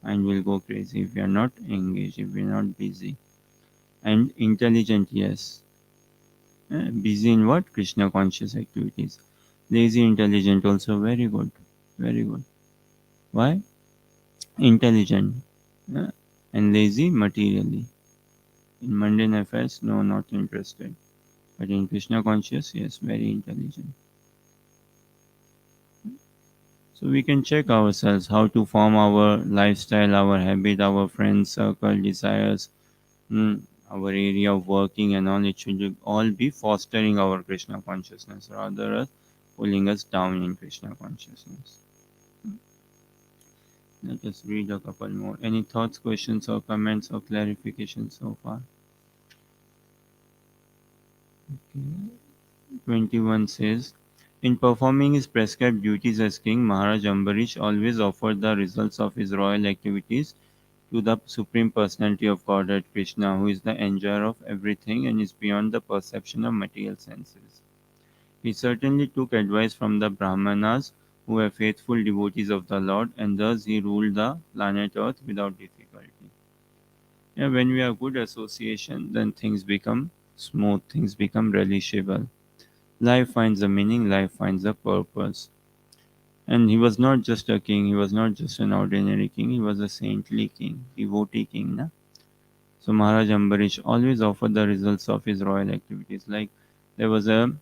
Mind will go crazy if we are not engaged, if we are not busy. And intelligent, yes. Busy in what? Krishna conscious activities. Lazy intelligent also very good. Very good. Why? Intelligent. And lazy materially. In mundane affairs, no, not interested. But in Krishna conscious, yes, very intelligent. So we can check ourselves how to form our lifestyle, our habit, our friend circle, desires, our area of working and all. It should all be fostering our Krishna consciousness rather than pulling us down in Krishna consciousness. Let us read a couple more. Any thoughts, questions, or comments or clarifications so far? Okay. 21 says, in performing his prescribed duties as king, Maharaj Ambarish always offered the results of his royal activities to the Supreme Personality of Godhead Krishna, who is the enjoyer of everything and is beyond the perception of material senses. He certainly took advice from the Brahmanas, who were faithful devotees of the Lord, and thus he ruled the planet Earth without difficulty. Yeah, when we have good association, then things become smooth, things become relishable. Life finds a meaning, life finds a purpose. And he was not just a king, he was not just an ordinary king, he was a saintly king, devotee king. Na? So Maharaj Ambarish always offered the results of his royal activities. Like there was a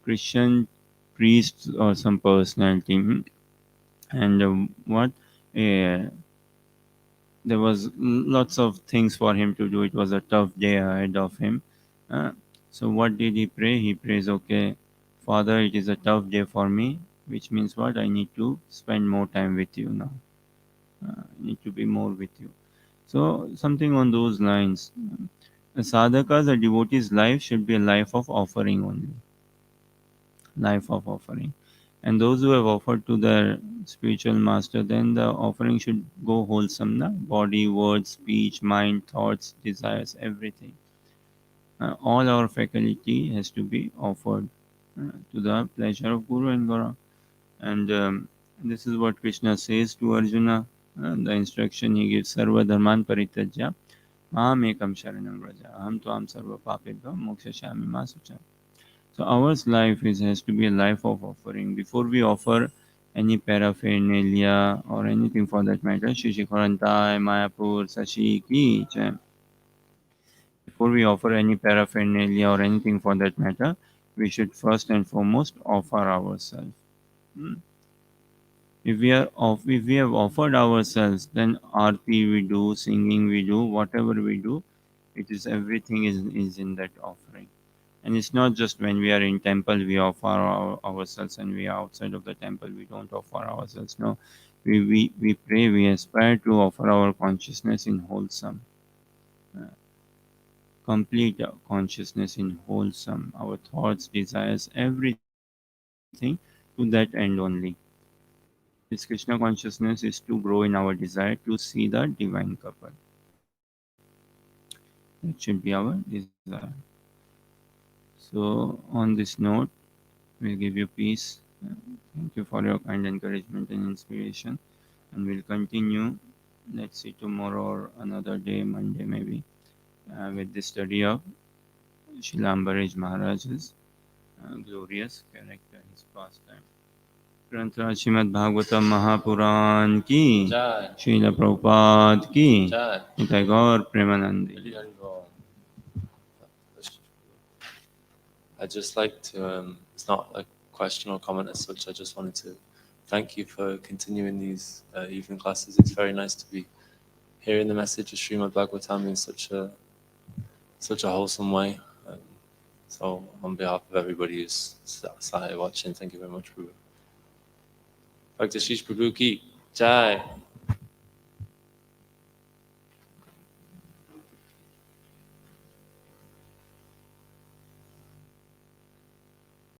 Christian priest or some personality, and what? Uh, there was lots of things for him to do. It was a tough day ahead of him. Uh, so what did he pray? He prays, okay, Father, it is a tough day for me, which means what? I need to spend more time with you now. I need to be more with you. So something on those lines. A sadhaka's, a devotee's life should be a life of offering only. Life of offering. And those who have offered to their spiritual master, then the offering should go wholesome, na? Body, words, speech, mind, thoughts, desires, everything. All our faculty has to be offered to the pleasure of Guru and Guru. And this is what Krishna says to Arjuna. The instruction he gives: Sarva dharman parityajya mam ekam sharanam vraja aham tvam sarva papebhyo mokshayami ma sucha. So our life has to be a life of offering. Before we offer any paraphernalia or anything for that matter, Shri Shikharantai, Mayapur, Sashi Ki Jai. Before we offer any paraphernalia or anything for that matter, we should first and foremost offer ourselves. Hmm. If we have offered ourselves, then arti we do, singing we do, whatever we do, it is everything is in that offering. And it's not just when we are in temple we offer ourselves, and we are outside of the temple we don't offer ourselves. No, we pray, we aspire to offer our consciousness in wholesome, uh, complete consciousness in wholesome, our thoughts, desires, everything to that end only. This Krishna consciousness is to grow in our desire to see the divine couple. That should be our desire. So, on this note, we'll give you peace. Thank you for your kind encouragement and inspiration. And we'll continue, let's see, tomorrow or another day, Monday maybe, with the study of Srila Ambarisa Maharaj's glorious character, his pastime. ग्रंथराज Shrimad Bhagavatam Mahapuran की,
Jai.
Srila Prabhupada की,
Jai.
Nitai Gaur Premanandi.
Hari Hari Bol. I'd just like to, it's not a question or comment as such, I just wanted to thank you for continuing these evening classes. It's very nice to be hearing the message of Srimad Bhagavatam in such a wholesome way. So on behalf of everybody who's sat here watching, thank you very much, Prabhu. Bhakta Shish Prabhu ki Jai.